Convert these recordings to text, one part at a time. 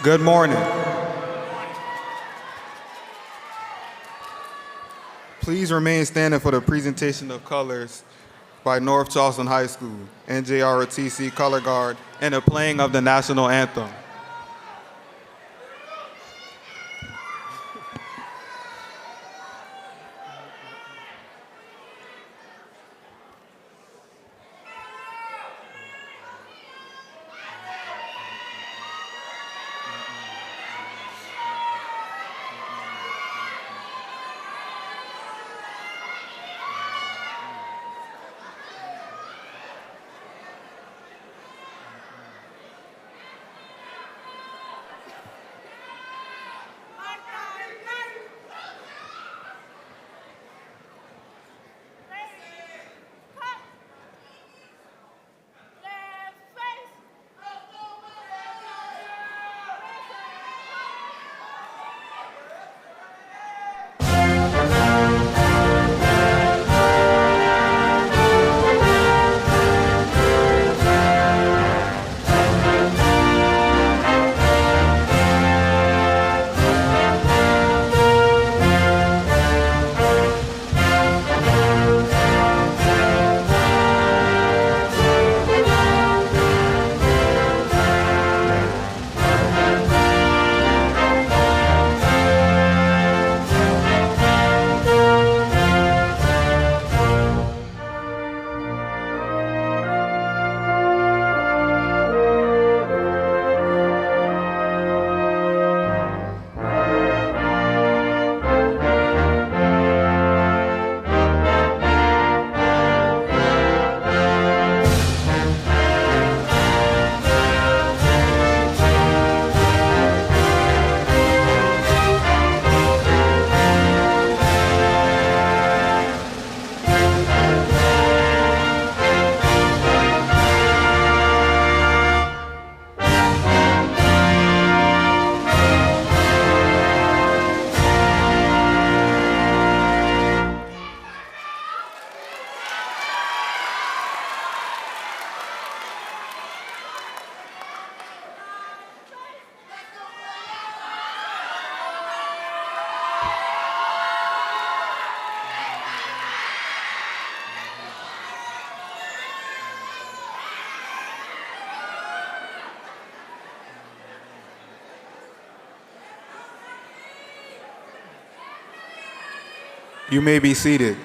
Good morning. Please remain standing for the presentation of colors by North Charleston High School, NJROTC Color Guard, and the playing of the national anthem. You may be seated.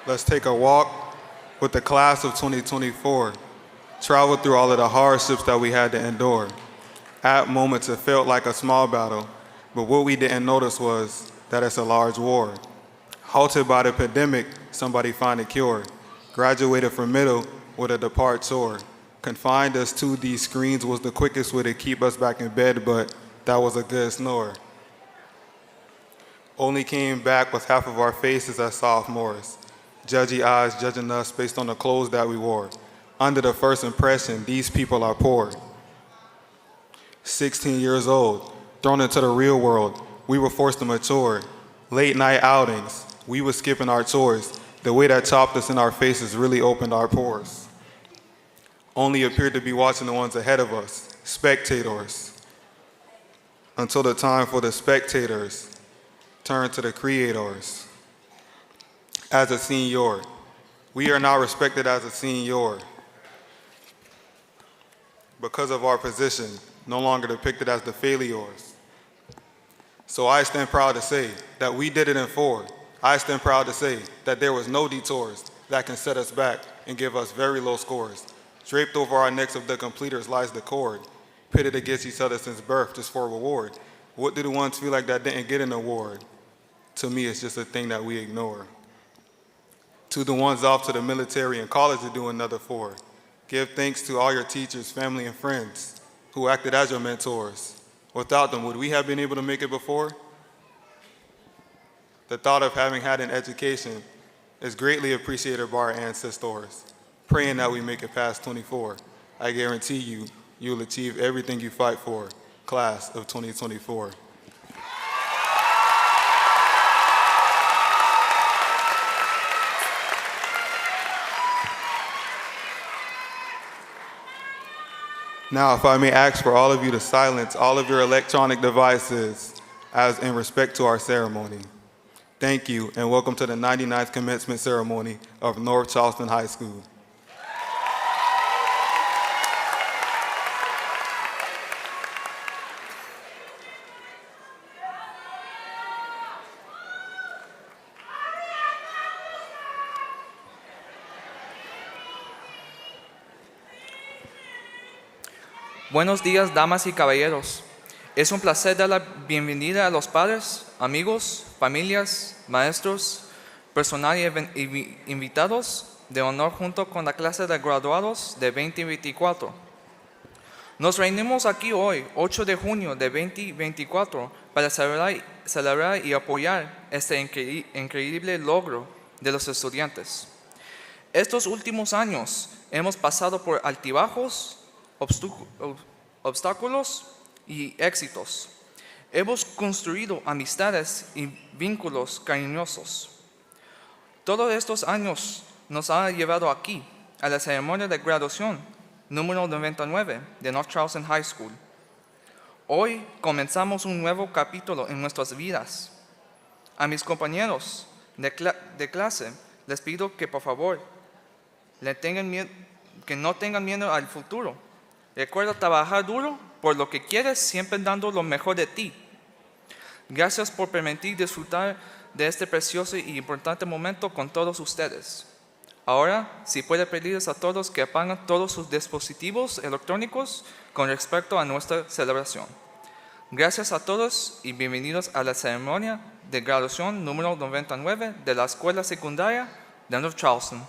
Let's take a walk with the class of 2024. Travel through all of the hardships that we had to endure. At moments, it felt like a small battle, but what we didn't notice was that it's a large war. Halted by the pandemic, somebody found a cure. Graduated from middle with a departure. Confined us to these screens was the quickest way to keep us back in bed, but that was a good snore. Only came back with half of our faces as sophomores. Judgy eyes judging us based on the clothes that we wore. Under the first impression, these people are poor. 16 years old, thrown into the real world, we were forced to mature. Late night outings, we were skipping our chores. The way that chopped us in our faces really opened our pores. Only appeared to be watching the ones ahead of us, spectators. Until the time for the spectators turned to the creators. As a senior, we are now respected as a senior because of our position, no longer depicted as the failures. So I stand proud to say that we did it in 4. I stand proud to say that there was no detours that can set us back and give us very low scores. Draped over our necks of the completers lies the cord, pitted against each other since birth just for reward. What do the ones feel like that didn't get an award? To me, it's just a thing that we ignore. To the ones off to the military and college to do another 4. Give thanks to all your teachers, family, and friends who acted as your mentors. Without them, would we have been able to make it before? The thought of having had an education is greatly appreciated by our ancestors. Praying that we make it past 24. I guarantee you, you'll achieve everything you fight for. Class of 2024. Now, if I may ask for all of you to silence all of your electronic devices as in respect to our ceremony. Thank you, and welcome to the 99th commencement ceremony of North Charleston High School. Buenos días, damas y caballeros. Es un placer dar la bienvenida a los padres, amigos, familias, maestros, personal y invitados de honor junto con la clase de graduados de 2024. Nos reunimos aquí hoy, 8 de junio de 2024, para celebrar y apoyar este increíble logro de los estudiantes. Estos últimos años hemos pasado por altibajos, obstáculos y éxitos. Hemos construido amistades y vínculos cariñosos. Todos estos años nos han llevado aquí, a la ceremonia de graduación número 99 de North Charleston High School. Hoy comenzamos un nuevo capítulo en nuestras vidas. A mis compañeros de clase les pido que por favor que no tengan miedo al futuro. Recuerda trabajar duro por lo que quieres, siempre dando lo mejor de ti. Gracias por permitir disfrutar de este precioso y importante momento con todos ustedes. Ahora, si puede pedirles a todos que apaguen todos sus dispositivos electrónicos con respecto a nuestra celebración. Gracias a todos y bienvenidos a la ceremonia de graduación número 99 de la Escuela Secundaria de North Charleston.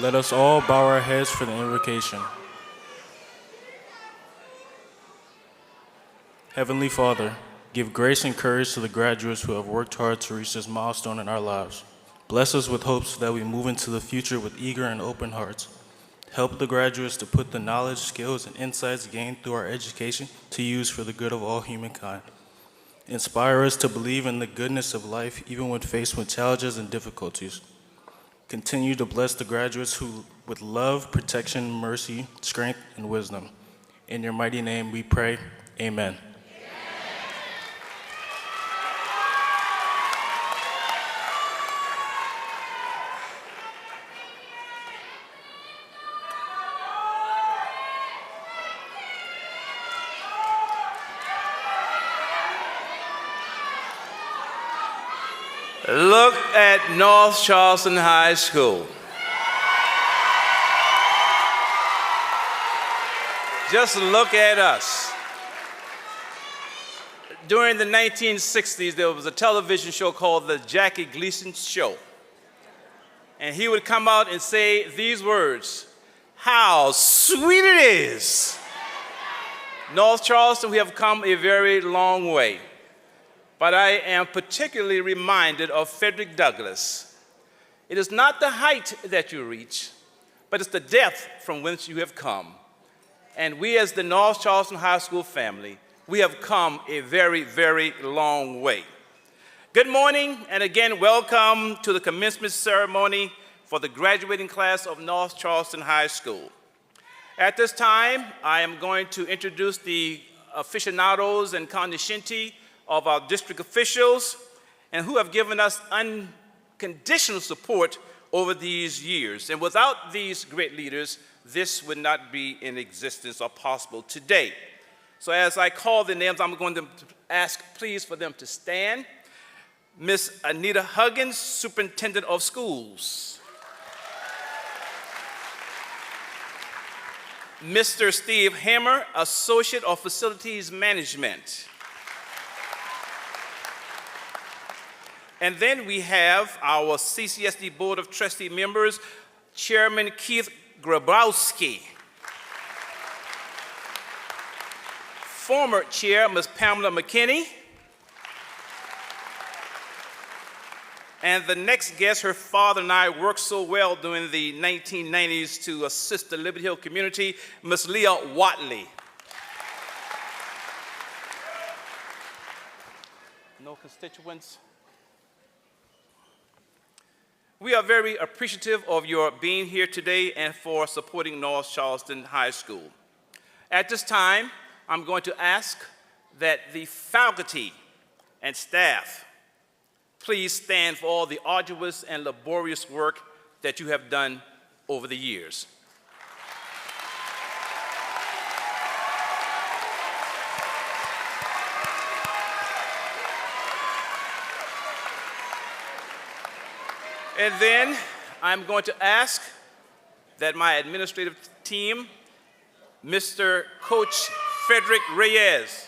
Let us all bow our heads for the invocation. Heavenly Father, Give grace and courage to the graduates who have worked hard to reach this milestone in our lives. Bless us with hope so that we move into the future with eager and open hearts. Help the graduates to put the knowledge, skills, and insights gained through our education to use for the good of all humankind. Inspire us to believe in the goodness of life even when faced with challenges and difficulties. Continue to bless the graduates who, with love, protection, mercy, strength, and wisdom. In your mighty name we pray, amen. Look at North Charleston High School. Just look at us. During the 1960s, there was a television show called The Jackie Gleason Show. And he would come out and say these words, "How sweet it is." North Charleston, we have come a very long way. But I am particularly reminded of Frederick Douglass. It is not the height that you reach, but it's the depth from whence you have come. And we as the North Charleston High School family, we have come a very, very long way. Good morning, and again, welcome to the commencement ceremony for the graduating class of North Charleston High School. At this time, I am going to introduce the aficionados and cognoscenti of our district officials and who have given us unconditional support over these years. And without these great leaders, this would not be in existence or possible today. So as I call the names, I'm going to ask, please, for them to stand. Miss Anita Huggins, Superintendent of Schools. Mr. Steve Hammer, Associate of Facilities Management. And then we have our CCSD Board of Trustee members, Chairman Keith Grabowski. Former Chair, Ms. Pamela McKinney. And the next guest, her father and I worked so well during the 1990s to assist the Liberty Hill community, Ms. Leah Watley. No constituents? We are very appreciative of your being here today and for supporting North Charleston High School. At this time, I'm going to ask that the faculty and staff please stand for all the arduous and laborious work that you have done over the years. And then I'm going to ask that my administrative team, Mr. Coach Frederick Reyes,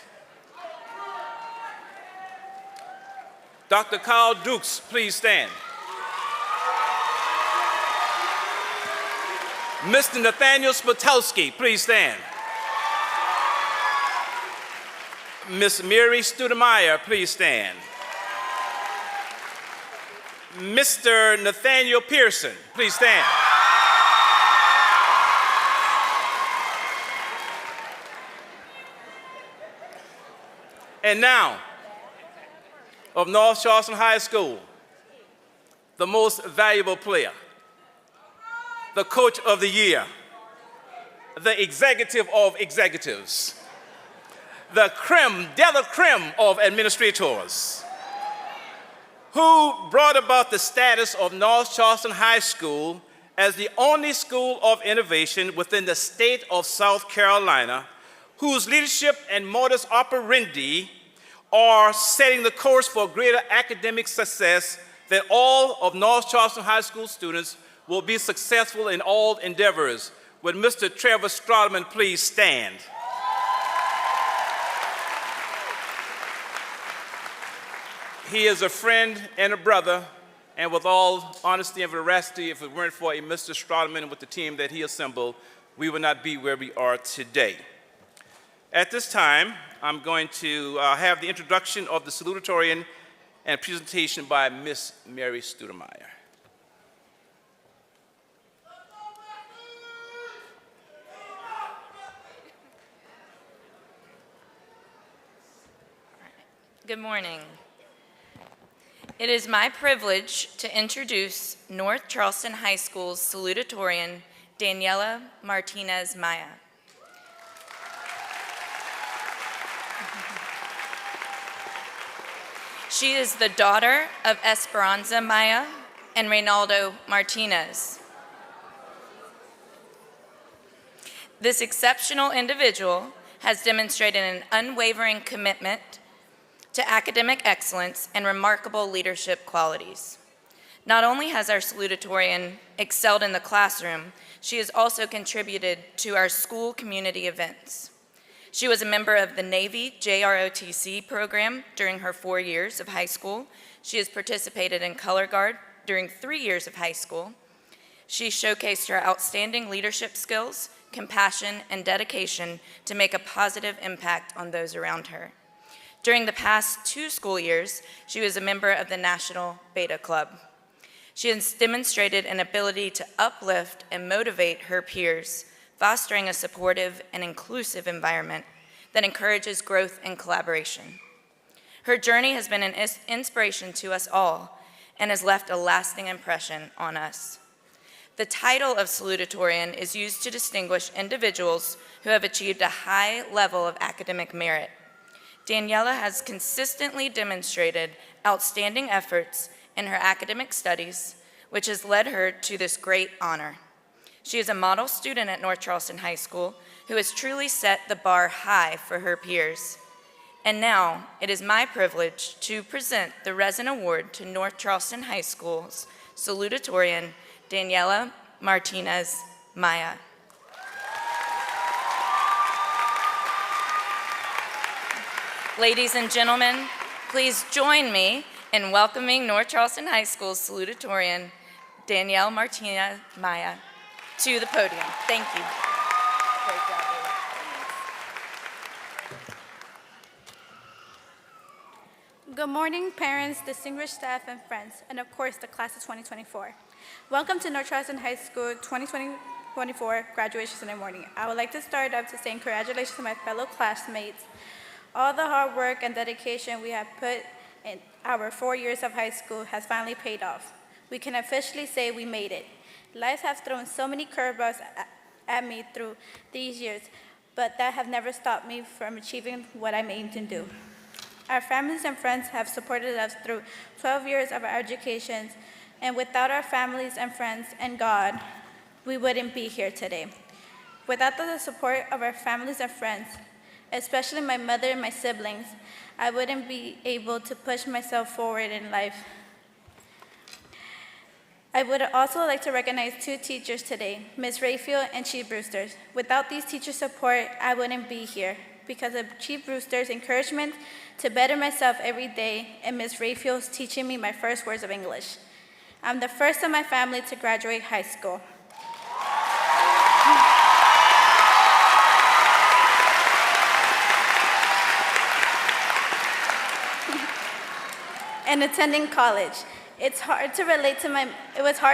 Dr. Kyle Dukes, please stand. Mr. Nathaniel Spatowski, please stand. Miss Mary Studemeyer, please stand. Mr. Nathaniel Pearson, please stand. And now, of North Charleston High School, the most valuable player, the coach of the year, the executive of executives, the creme de la creme of administrators, who brought about the status of North Charleston High School as the only school of innovation within the state of South Carolina, whose leadership and modus operandi are setting the course for greater academic success, that all of North Charleston High School students will be successful in all endeavors. Would Mr. Trevor Strotterman please stand? He is a friend and a brother, and with all honesty and veracity, if it weren't for a Mr. Strotterman with the team that he assembled, we would not be where we are today. At this time, I'm going to have the introduction of the salutatorian and presentation by Miss Mary Studemeyer. Good morning. It is my privilege to introduce North Charleston High School's salutatorian, Daniela Martinez Maya. She is the daughter of Esperanza Maya and Reynaldo Martinez. This exceptional individual has demonstrated an unwavering commitment to academic excellence and remarkable leadership qualities. Not only has our salutatorian excelled in the classroom, she has also contributed to our school community events. She was a member of the Navy JROTC program during her 4 years of high school. She has participated in Color Guard during 3 years of high school. She showcased her outstanding leadership skills, compassion, and dedication to make a positive impact on those around her. During the past 2 school years, she was a member of the National Beta Club. She has demonstrated an ability to uplift and motivate her peers, fostering a supportive and inclusive environment that encourages growth and collaboration. Her journey has been an inspiration to us all and has left a lasting impression on us. The title of salutatorian is used to distinguish individuals who have achieved a high level of academic merit. Daniela has consistently demonstrated outstanding efforts in her academic studies, which has led her to this great honor. She is a model student at North Charleston High School who has truly set the bar high for her peers. And now, it is my privilege to present the Resin Award to North Charleston High School's salutatorian, Daniela Martinez Maya. Ladies and gentlemen, please join me in welcoming North Charleston High School's salutatorian, Danielle Martinez Maya, to the podium. Thank you. Great job, ladies. Good morning, parents, distinguished staff, and friends, and of course, the class of 2024. Welcome to North Charleston High School 2024 graduation Sunday morning. I would like to start off to say congratulations to my fellow classmates. All the hard work and dedication we have put in our 4 years of high school has finally paid off. We can officially say we made it. Life has thrown so many curveballs at me through these years, but that have never stopped me from achieving what I'm aimed to do. Our families and friends have supported us through 12 years of our educations, and without our families and friends and God, we wouldn't be here today. Without the support of our families and friends, especially my mother and my siblings, I wouldn't be able to push myself forward in life. I would also like to recognize 2 teachers today, Ms. Rayfield and Chief Brewster. Without these teachers' support, I wouldn't be here because of Chief Brewster's encouragement to better myself every day and Ms. Rayfield's teaching me my first words of English. I'm the first of my family to graduate high school. And attending college. It was hard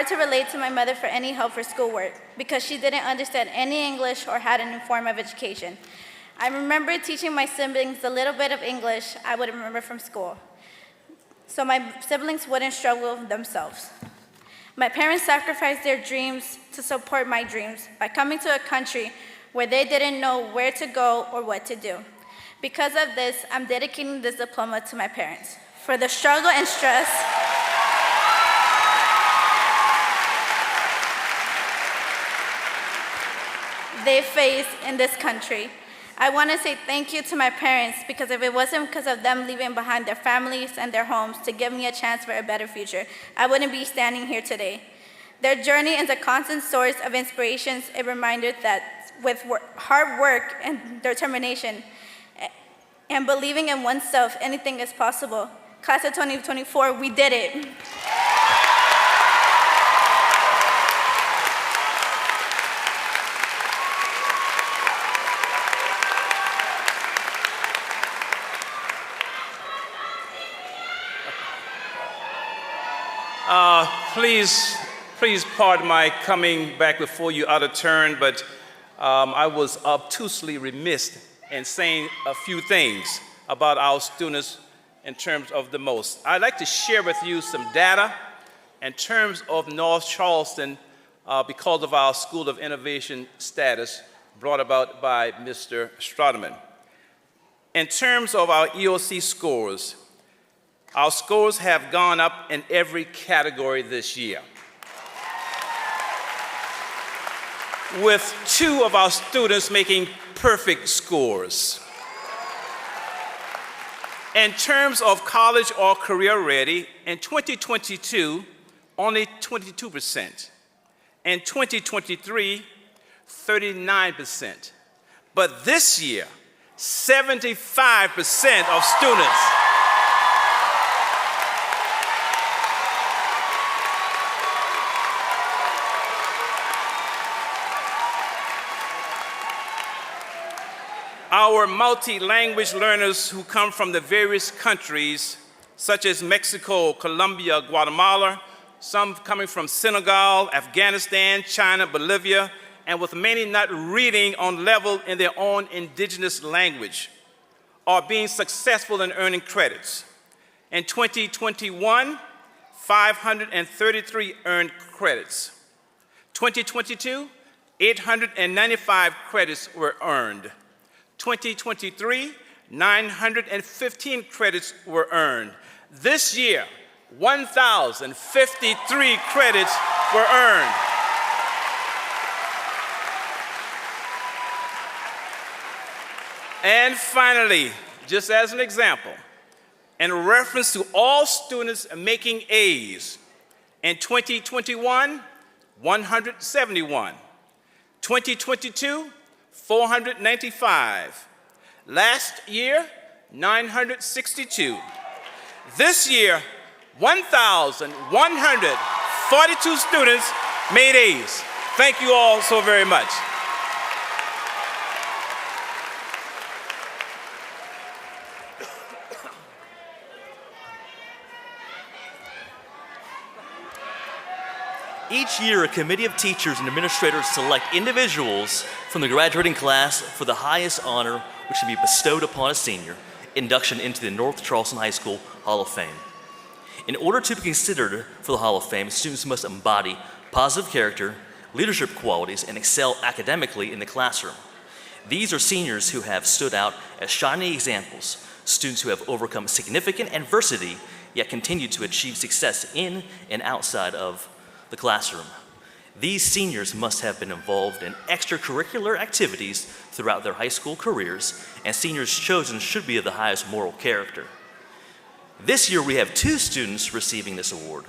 to relate to my mother for any help for schoolwork because she didn't understand any English or had any form of education. I remember teaching my siblings a little bit of English I would remember from school, so my siblings wouldn't struggle themselves. My parents sacrificed their dreams to support my dreams by coming to a country where they didn't know where to go or what to do. Because of this, I'm dedicating this diploma to my parents for the struggle and stress they face in this country. I want to say thank you to my parents because if it wasn't because of them leaving behind their families and their homes to give me a chance for a better future, I wouldn't be standing here today. Their journey is a constant source of inspirations, a reminder that with hard work and determination and believing in oneself, anything is possible. Class of 2024, we did it. Please pardon my coming back before you out of turn, but I was obtusely remiss in saying a few things about our students in terms of the most. I'd like to share with you some data in terms of North Charleston because of our School of Innovation status brought about by Mr. Strotterman. In terms of our EOC scores, our scores have gone up in every category this year, with 2 of our students making perfect scores. In terms of college or career ready, in 2022, only 22%. In 2023, 39%. But this year, 75% of students our multi-language learners who come from the various countries, such as Mexico, Colombia, Guatemala, some coming from Senegal, Afghanistan, China, Bolivia, and with many not reading on level in their own indigenous language, are being successful in earning credits. In 2021, 533 earned credits. 2022, 895 credits were earned. 2023, 915 credits were earned. This year, 1,053 credits were earned. And finally, just as an example, in reference to all students making A's, in 2021, 171. 2022, 495. Last year, 962. This year, 1,142 students made A's. Thank you all so very much. Each year, a committee of teachers and administrators select individuals from the graduating class for the highest honor which should be bestowed upon a senior, induction into the North Charleston High School Hall of Fame. In order to be considered for the Hall of Fame, students must embody positive character, leadership qualities, and excel academically in the classroom. These are seniors who have stood out as shining examples, students who have overcome significant adversity, yet continue to achieve success in and outside of the classroom. These seniors must have been involved in extracurricular activities throughout their high school careers, and seniors chosen should be of the highest moral character. This year we have 2 students receiving this award.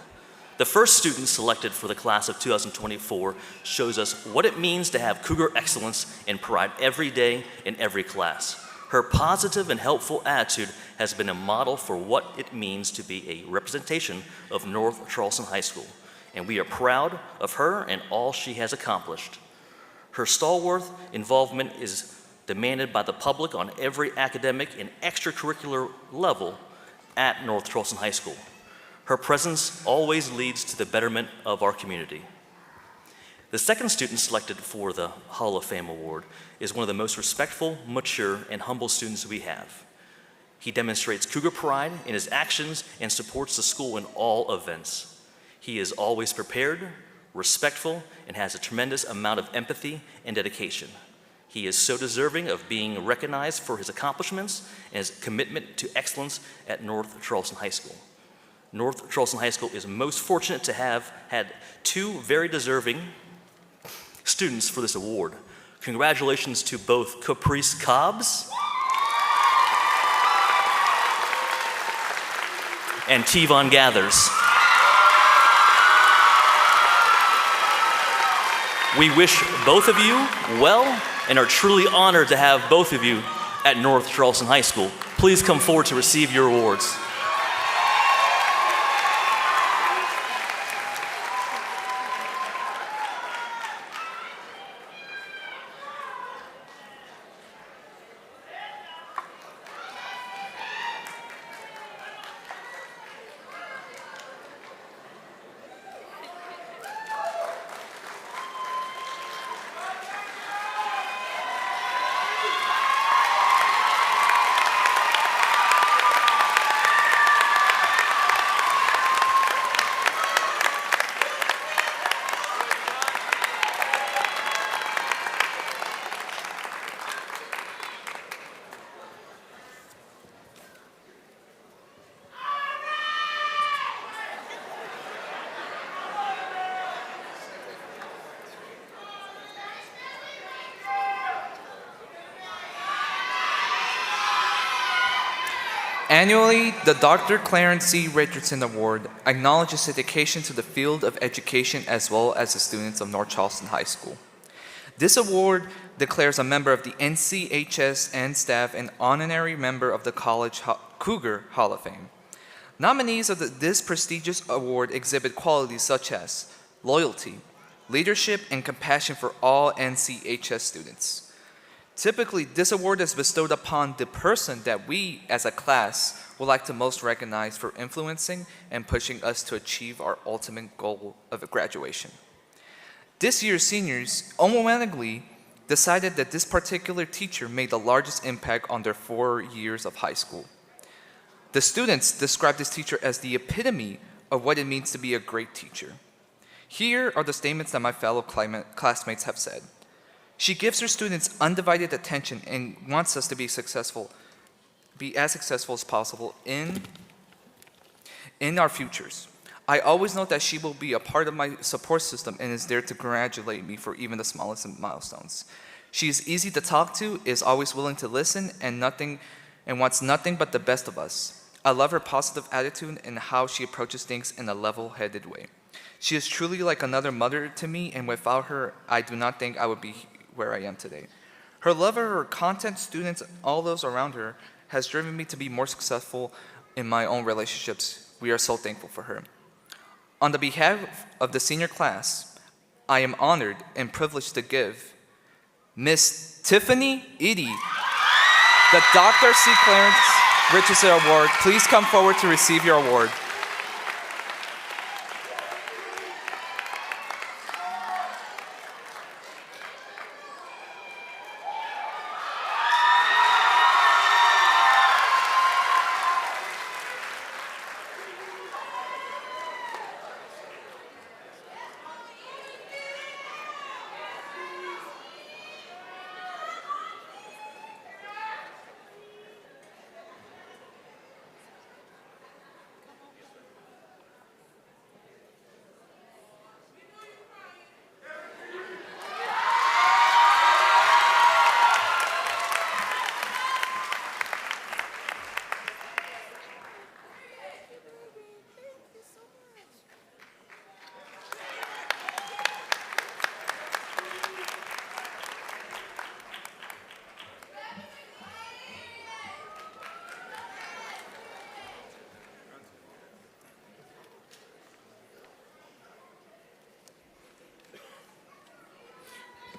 The first student selected for the class of 2024 shows us what it means to have Cougar excellence and pride every day in every class. Her positive and helpful attitude has been a model for what it means to be a representation of North Charleston High School, and we are proud of her and all she has accomplished. Her stalwart involvement is demanded by the public on every academic and extracurricular level at North Charleston High School. Her presence always leads to the betterment of our community. The second student selected for the Hall of Fame Award is one of the most respectful, mature, and humble students we have. He demonstrates Cougar pride in his actions and supports the school in all events. He is always prepared, respectful, and has a tremendous amount of empathy and dedication. He is so deserving of being recognized for his accomplishments and his commitment to excellence at North Charleston High School. North Charleston High School is most fortunate to have had 2 very deserving students for this award. Congratulations to both Caprice Cobbs and Tevon Gathers. We wish both of you well and are truly honored to have both of you at North Charleston High School. Please come forward to receive your awards. Annually, the Dr. Clarence C. Richardson Award acknowledges dedication to the field of education as well as the students of North Charleston High School. This award declares a member of the NCHS and staff an honorary member of the College Cougar Hall of Fame. Nominees of this prestigious award exhibit qualities such as loyalty, leadership, and compassion for all NCHS students. Typically, this award is bestowed upon the person that we, as a class, would like to most recognize for influencing and pushing us to achieve our ultimate goal of graduation. This year's seniors overwhelmingly decided that this particular teacher made the largest impact on their 4 years of high school. The students described this teacher as the epitome of what it means to be a great teacher. Here are the statements that my fellow classmates have said. She gives her students undivided attention and wants us to be as successful as possible in our futures. I always know that she will be a part of my support system and is there to congratulate me for even the smallest of milestones. She is easy to talk to, is always willing to listen, and wants nothing but the best of us. I love her positive attitude and how she approaches things in a level-headed way. She is truly like another mother to me, and without her, I do not think I would be where I am today. Her love of her content, students, and all those around her has driven me to be more successful in my own relationships. We are so thankful for her. On the behalf of the senior class, I am honored and privileged to give Miss Tiffany Edie the Dr. C. Clarence Richardson Award. Please come forward to receive your award.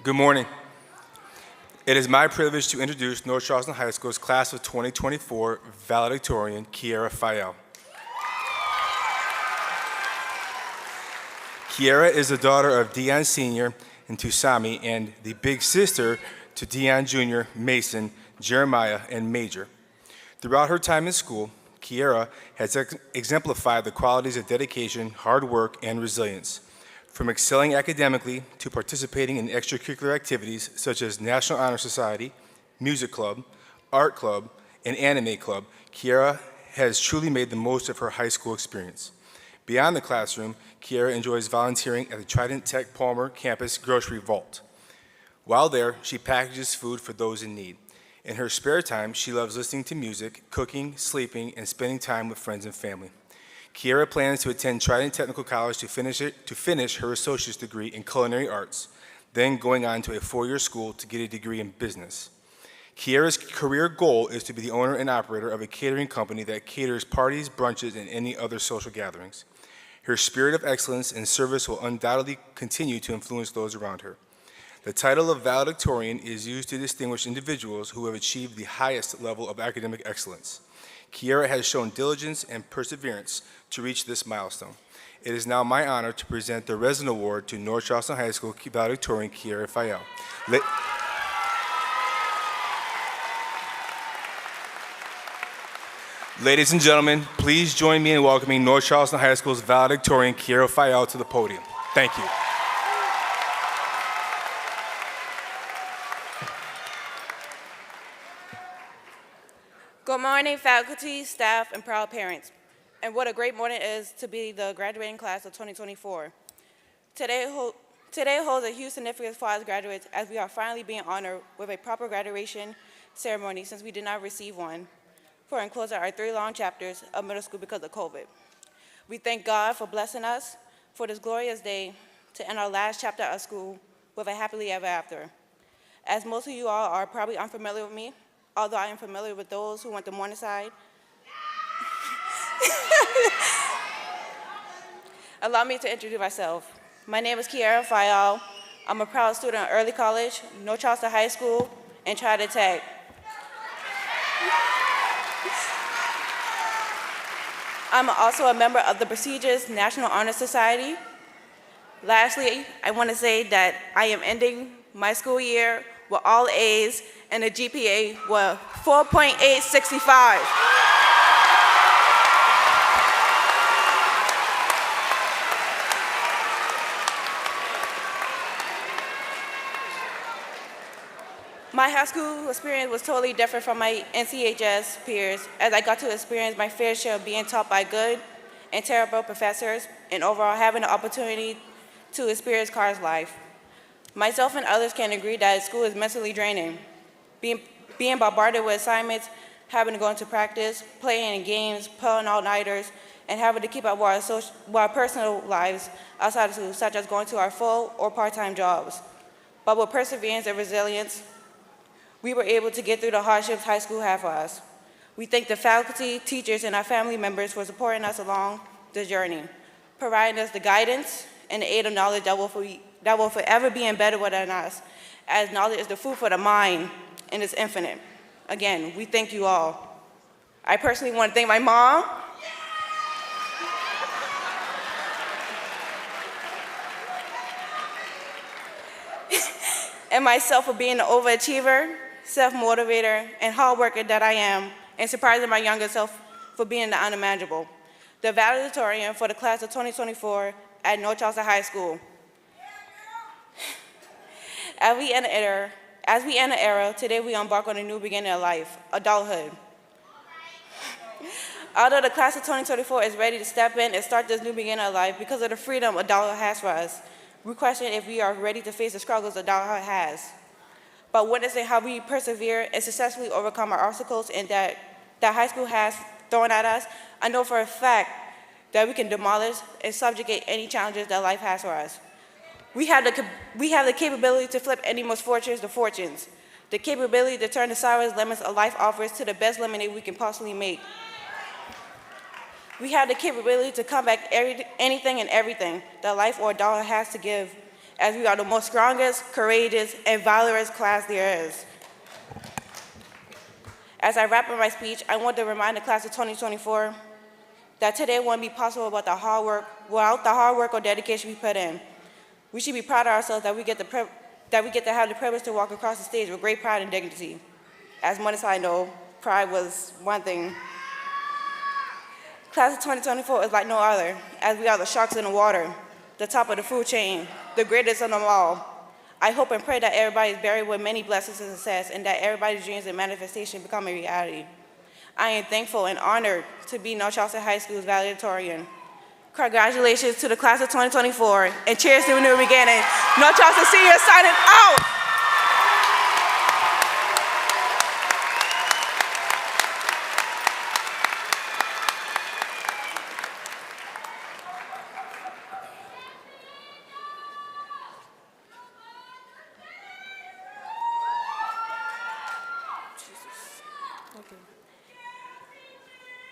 Good morning. It is my privilege to introduce North Charleston High School's class of 2024 valedictorian, Kiera Fayel. Kiera is the daughter of Dion Sr. and Tusami and the big sister to Dion Jr., Mason, Jeremiah, and Major. Throughout her time in school, Kiera has exemplified the qualities of dedication, hard work, and resilience. From excelling academically to participating in extracurricular activities such as National Honor Society, Music Club, Art Club, and Anime Club, Kiera has truly made the most of her high school experience. Beyond the classroom, Kiera enjoys volunteering at the Trident Tech Palmer campus grocery vault. While there, she packages food for those in need. In her spare time, she loves listening to music, cooking, sleeping, and spending time with friends and family. Kiera plans to attend Trident Technical College to finish her associate's degree in culinary arts, then going on to a 4-year school to get a degree in business. Kiera's career goal is to be the owner and operator of a catering company that caters parties, brunches, and any other social gatherings. Her spirit of excellence and service will undoubtedly continue to influence those around her. The title of valedictorian is used to distinguish individuals who have achieved the highest level of academic excellence. Kiera has shown diligence and perseverance to reach this milestone. It is now my honor to present the Resin Award to North Charleston High School valedictorian Kiera Fayel. Ladies and gentlemen, please join me in welcoming North Charleston High School's valedictorian Kiera Fayel to the podium. Thank you. Good morning, faculty, staff, and proud parents. And what a great morning it is to be the graduating class of 2024. Today holds a huge significance for us graduates as we are finally being honored with a proper graduation ceremony since we did not receive one. for enclosing our 3 long chapters of middle school because of COVID. We thank God for blessing us for this glorious day to end our last chapter of school with a happily ever after. As most of you all are probably unfamiliar with me, although I am familiar with those who went to Morningside, allow me to introduce myself. My name is Kiara Fayal. I'm a proud student of early college, North Charleston High School, and Charter Tech. I'm also a member of the prestigious National Honor Society. Lastly, I want to say that I am ending my school year with all A's and a GPA with 4.865. My high school experience was totally different from my NCHS peers, as I got to experience my fair share of being taught by good and terrible professors, and overall having the opportunity to experience college life. Myself and others can agree that school is mentally draining. Being bombarded with assignments, having to go into practice, playing in games, pulling all-nighters, and having to keep up with our personal lives outside of school, such as going to our full or part-time jobs. But with perseverance and resilience, we were able to get through the hardships high school had for us. We thank the faculty, teachers, and our family members for supporting us along the journey, providing us the guidance and the aid of knowledge that will forever be embedded within us, as knowledge is the food for the mind and is infinite. Again, we thank you all. I personally want to thank my mom, and myself for being the overachiever, self-motivator, and hard worker that I am, and surprising my younger self for being the unimaginable. The valedictorian for the class of 2024 at North Charleston High School. As we end the era, today we embark on a new beginning of life, adulthood. Although the class of 2024 is ready to step in and start this new beginning of life because of the freedom adulthood has for us, we question if we are ready to face the struggles adulthood has. But witnessing how we persevere and successfully overcome our obstacles and that high school has thrown at us, I know for a fact that we can demolish and subjugate any challenges that life has for us. We have the capability to flip any misfortunes to fortunes, the capability to turn the sourest lemons of life offers to the best lemonade we can possibly make. We have the capability to combat anything and everything that life or adulthood has to give, as we are the most strongest, courageous, and valorous class there is. As I wrap up my speech, I want to remind the class of 2024 that today wouldn't be possible without the hard work or dedication we put in. We should be proud of ourselves that we get to have the privilege to walk across the stage with great pride and dignity. As one side know, pride was one thing. Class of 2024 is like no other, as we are the sharks in the water, the top of the food chain, the greatest of them all. I hope and pray that everybody is buried with many blessings and success, and that everybody's dreams and manifestation become a reality. I am thankful and honored to be North Charleston High School's valedictorian. Congratulations to the class of 2024, and cheers to a new beginning. North Charleston Seniors signing out.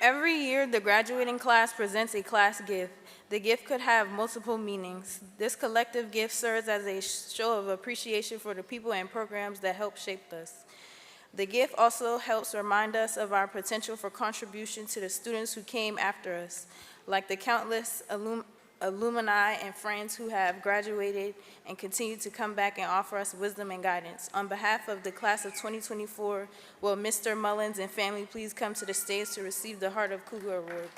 Every year, the graduating class presents a class gift. The gift could have multiple meanings. This collective gift serves as a show of appreciation for the people and programs that helped shape us. The gift also helps remind us of our potential for contribution to the students who came after us, like the countless alumni and friends who have graduated and continue to come back and offer us wisdom and guidance. On behalf of the class of 2024, will Mr. Mullins and family please come to the stage to receive the Heart of Cougar Award.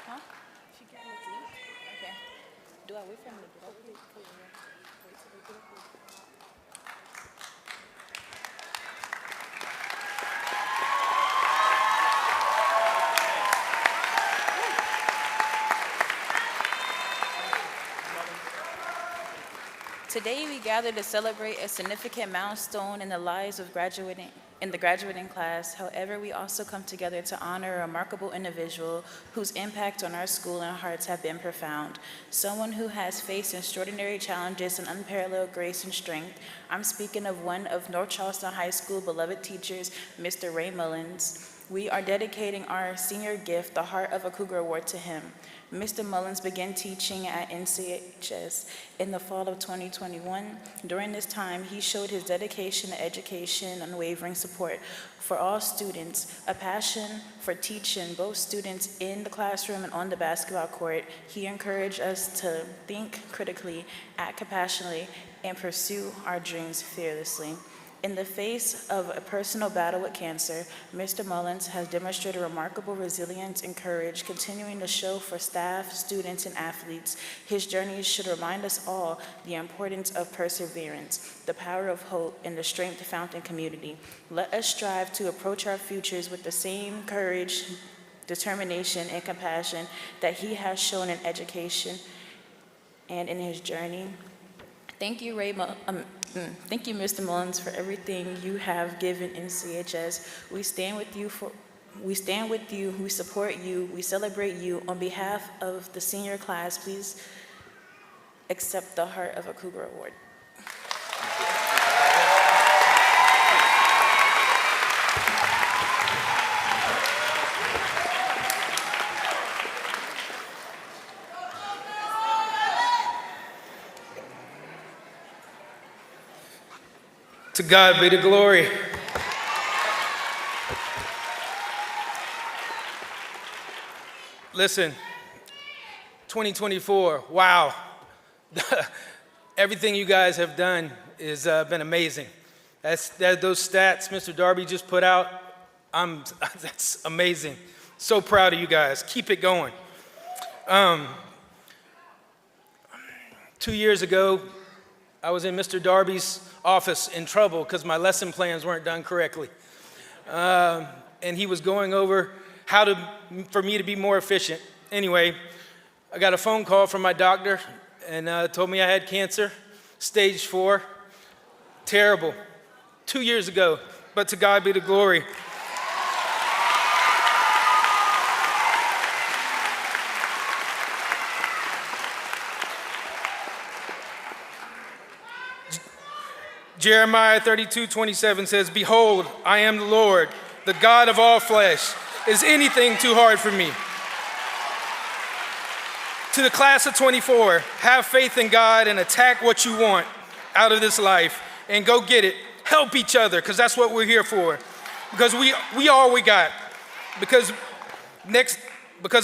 Huh? She got it to you? Okay. Do I wait for him to do it? Wait till they get up here. Today we gather to celebrate a significant milestone in the lives of the graduating class. However, we also come together to honor a remarkable individual whose impact on our school and hearts have been profound. Someone who has faced extraordinary challenges and unparalleled grace and strength. I'm speaking of one of North Charleston High School beloved teachers, Mr. Ray Mullins. We are dedicating our senior gift, the Heart of a Cougar Award, to him. Mr. Mullins began teaching at NCHS in the fall of 2021. During this time, he showed his dedication to education and unwavering support for all students, a passion for teaching both students in the classroom and on the basketball court. He encouraged us to think critically, act compassionately, and pursue our dreams fearlessly. In the face of a personal battle with cancer, Mr. Mullins has demonstrated remarkable resilience and courage, continuing to show for staff, students, and athletes. His journey should remind us all the importance of perseverance, the power of hope, and the strength found in community. Let us strive to approach our futures with the same courage, determination, and compassion that he has shown in education and in his journey. Thank you, Thank you, Mr. Mullins, for everything you have given NCHS. We stand with you, we support you, we celebrate you. On behalf of the senior class, please accept the Heart of a Cougar Award. To God be the glory. Listen, 2024, wow. Everything you guys have done has been amazing. Those stats Mr. Darby just put out, that's amazing. So proud of you guys. Keep it going. 2 years ago, I was in Mr. Darby's office in trouble because my lesson plans weren't done correctly. And he was going over for me to be more efficient. Anyway, I got a phone call from my doctor and told me I had cancer, stage 4. Terrible. 2 years ago, but to God be the glory. Jeremiah 32:27 says, "Behold, I am the Lord, the God of all flesh. Is anything too hard for me?" To the class of 24, have faith in God and attack what you want out of this life and go get it. Help each other, because that's what we're here for. Because we all we got. Because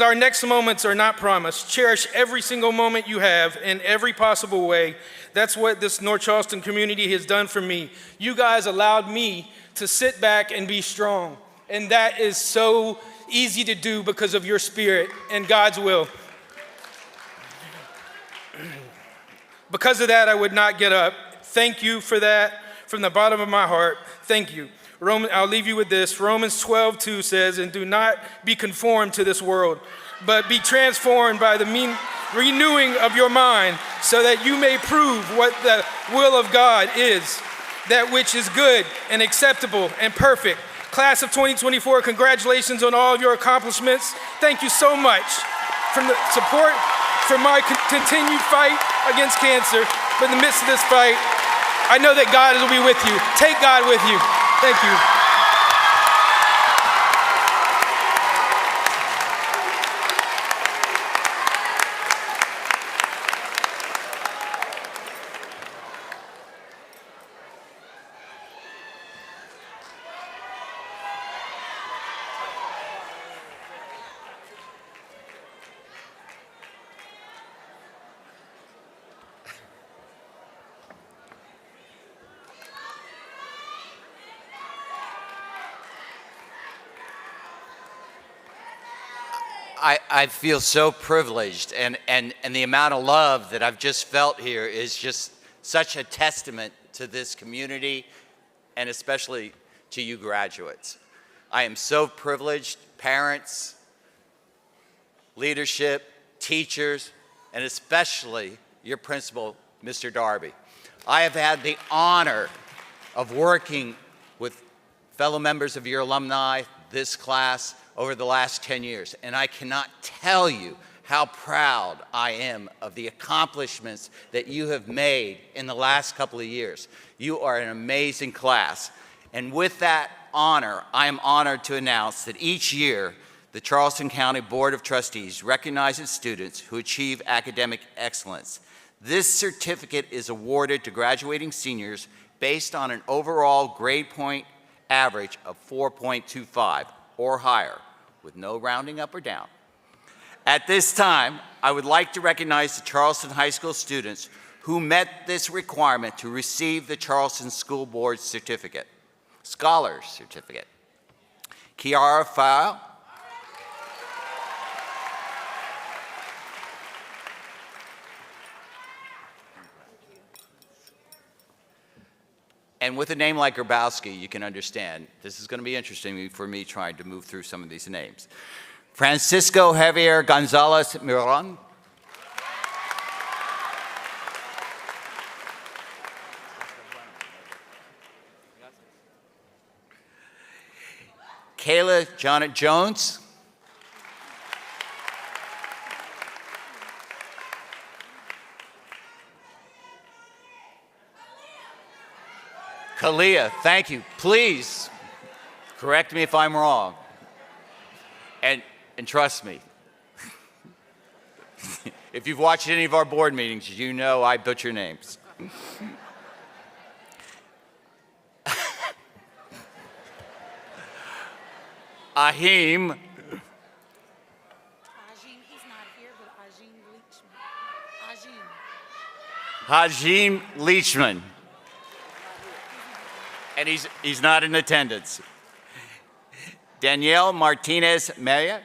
our next moments are not promised. Cherish every single moment you have in every possible way. That's what this North Charleston community has done for me. You guys allowed me to sit back and be strong. And that is so easy to do because of your spirit and God's will. Because of that, I would not get up. Thank you for that from the bottom of my heart. Thank you. I'll leave you with this. Romans 12:2 says, "And do not be conformed to this world, but be transformed by the renewing of your mind, so that you may prove what the will of God is, that which is good and acceptable and perfect." Class of 2024, congratulations on all of your accomplishments. Thank you so much for the support for my continued fight against cancer. But in the midst of this fight, I know that God will be with you. Take God with you. Thank you. I feel so privileged, and the amount of love that I've just felt here is just such a testament to this community and especially to you graduates. I am so privileged, parents, leadership, teachers, and especially your principal, Mr. Darby. I have had the honor of working with fellow members of your alumni, this class, over the last 10 years, and I cannot tell you how proud I am of the accomplishments that you have made in the last couple of years. You are an amazing class. And with that honor, I am honored to announce that each year, the Charleston County Board of Trustees recognizes students who achieve academic excellence. This certificate is awarded to graduating seniors based on an overall grade point average of 4.25 or higher, with no rounding up or down. At this time, I would like to recognize the Charleston High School students who met this requirement to receive the Charleston School Board Certificate, Scholar's Certificate. Kiara File, and with a name like Grabowski, you can understand this is going to be interesting for me trying to move through some of these names. Francisco Javier Gonzalez Miron. Kayla Janet Jones. Kalia, thank you. Please correct me if I'm wrong. And trust me, if you've watched any of our board meetings, you know I butcher names. Ahim. He's not here, but Hajim Leachman. And he's not in attendance. Danielle Martinez Maya.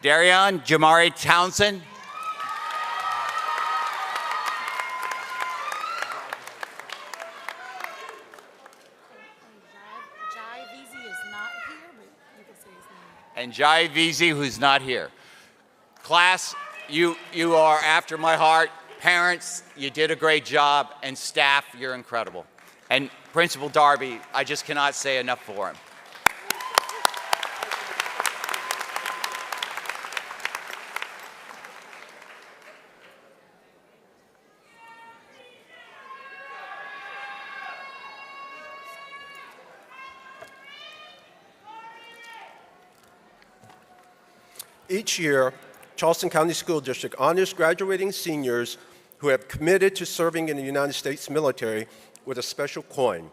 Darian Jamari Townsend. And Jai Vizi, who's not here. Class, you are after my heart. Parents, you did a great job. And staff, you're incredible. And Principal Darby, I just cannot say enough for him. Each year, Charleston County School District honors graduating seniors who have committed to serving in the United States military with a special coin.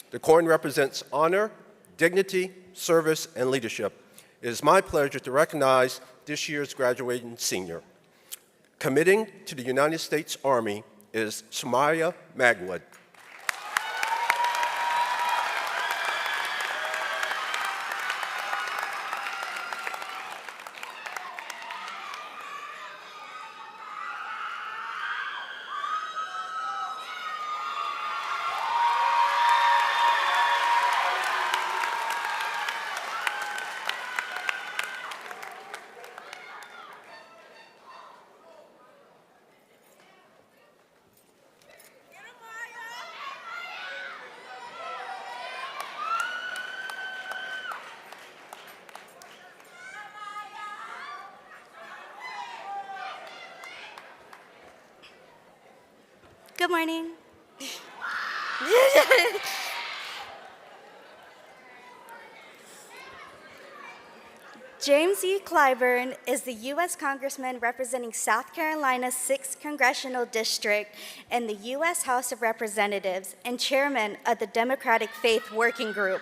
The coin represents honor, dignity, service, and leadership. It is my pleasure to recognize this year's graduating senior. Committing to the United States Army is Shamaya Magwood. Good morning. James E. Clyburn is the U.S. Congressman representing South Carolina's 6th Congressional District in the U.S. House of Representatives and chairman of the Democratic Faith Working Group.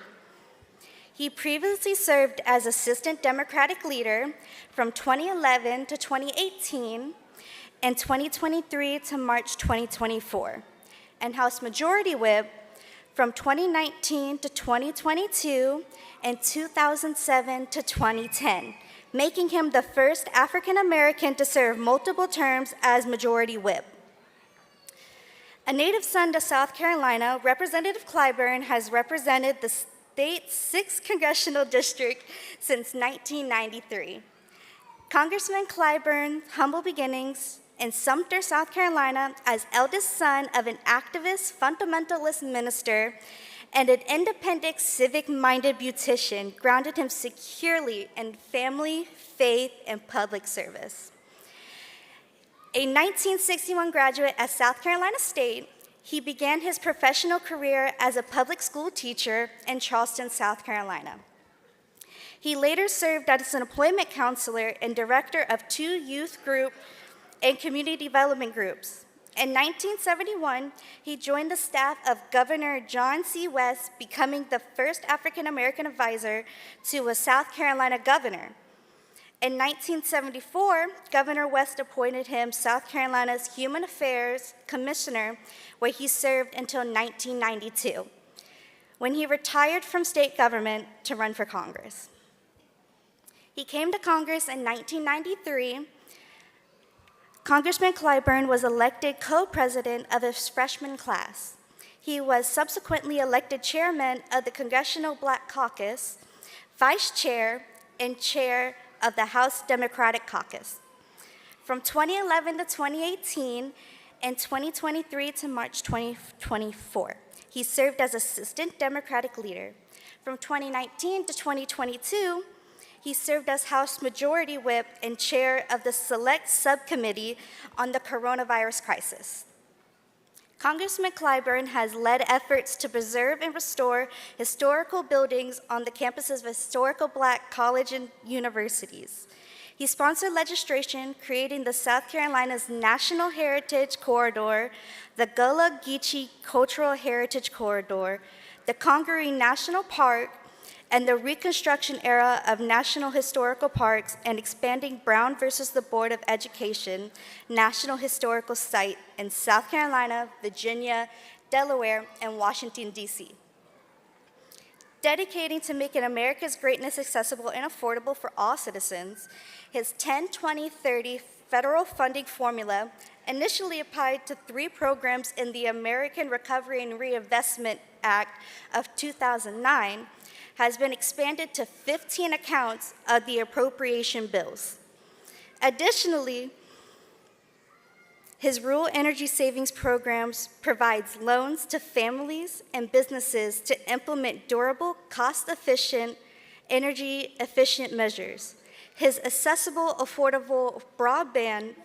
He previously served as Assistant Democratic Leader from 2011 to 2018 and 2023 to March 2024, and House Majority Whip from 2019 to 2022 and 2007 to 2010, making him the first African American to serve multiple terms as Majority Whip. A native son to South Carolina, Representative Clyburn has represented the state's 6th congressional district since 1993. Congressman Clyburn's humble beginnings in Sumter, South Carolina, as eldest son of an activist fundamentalist minister and an independent, civic-minded beautician, grounded him securely in family, faith, and public service. A 1961 graduate at South Carolina State, he began his professional career as a public school teacher in Charleston, South Carolina. He later served as an employment counselor and director of 2 youth group and community development groups. In 1971, he joined the staff of Governor John C. West, becoming the first African-American advisor to a South Carolina governor. In 1974, Governor West appointed him South Carolina's Human Affairs Commissioner, where he served until 1992, when he retired from state government to run for Congress. He came to Congress in 1993. Congressman Clyburn was elected co-president of his freshman class. He was subsequently elected chairman of the Congressional Black Caucus, vice chair, and chair of the House Democratic Caucus. From 2011 to 2018 and 2023 to March 2024, he served as assistant Democratic leader. From 2019 to 2022, he served as House Majority Whip and chair of the Select Subcommittee on the Coronavirus Crisis. Congressman Clyburn has led efforts to preserve and restore historical buildings on the campuses of historical Black colleges and universities. He sponsored legislation creating the South Carolina's National Heritage Corridor, the Gullah Geechee Cultural Heritage Corridor, the Congaree National Park, and the Reconstruction era of National Historical Parks, and expanding Brown versus the Board of Education National Historical Site in South Carolina, Virginia, Delaware, and Washington, D.C. Dedicating to making America's greatness accessible and affordable for all citizens, his 10-20-30 federal funding formula initially applied to 3 programs in the American Recovery and Reinvestment Act of 2009, has been expanded to 15 accounts of the appropriation bills. Additionally, his rural energy savings programs provides loans to families and businesses to implement durable, cost-efficient, energy-efficient measures. His accessible, affordable broadband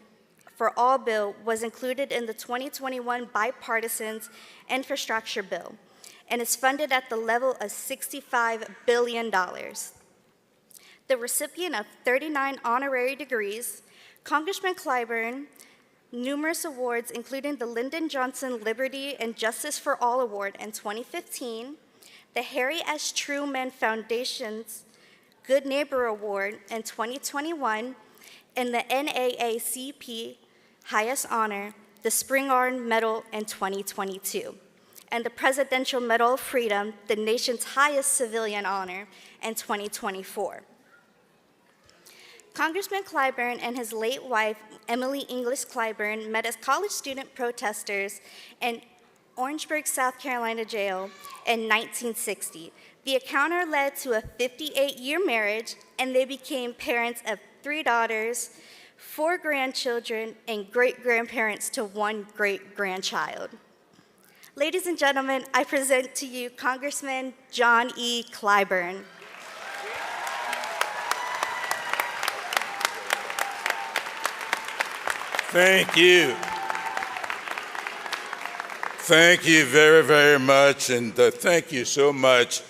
for all bill was included in the 2021 bipartisan infrastructure bill, and is funded at the level of $65 billion. The recipient of 39 honorary degrees, Congressman Clyburn, numerous awards, including the Lyndon Johnson Liberty and Justice for All Award in 2015, the Harry S. Truman Foundation's Good Neighbor Award in 2021, and the NAACP highest honor, the Spingarn Medal in 2022. And the Presidential Medal of Freedom, the nation's highest civilian honor, in 2024. Congressman Clyburn and his late wife, Emily English Clyburn, met as college student protesters in Orangeburg, South Carolina jail in 1960. The encounter led to a 58-year marriage, and they became parents of 3 daughters, 4 grandchildren, and great-grandparents to 1 great-grandchild. Ladies and gentlemen, I present to you Congressman John E. Clyburn. Thank you. Thank you very, very much, and thank you so much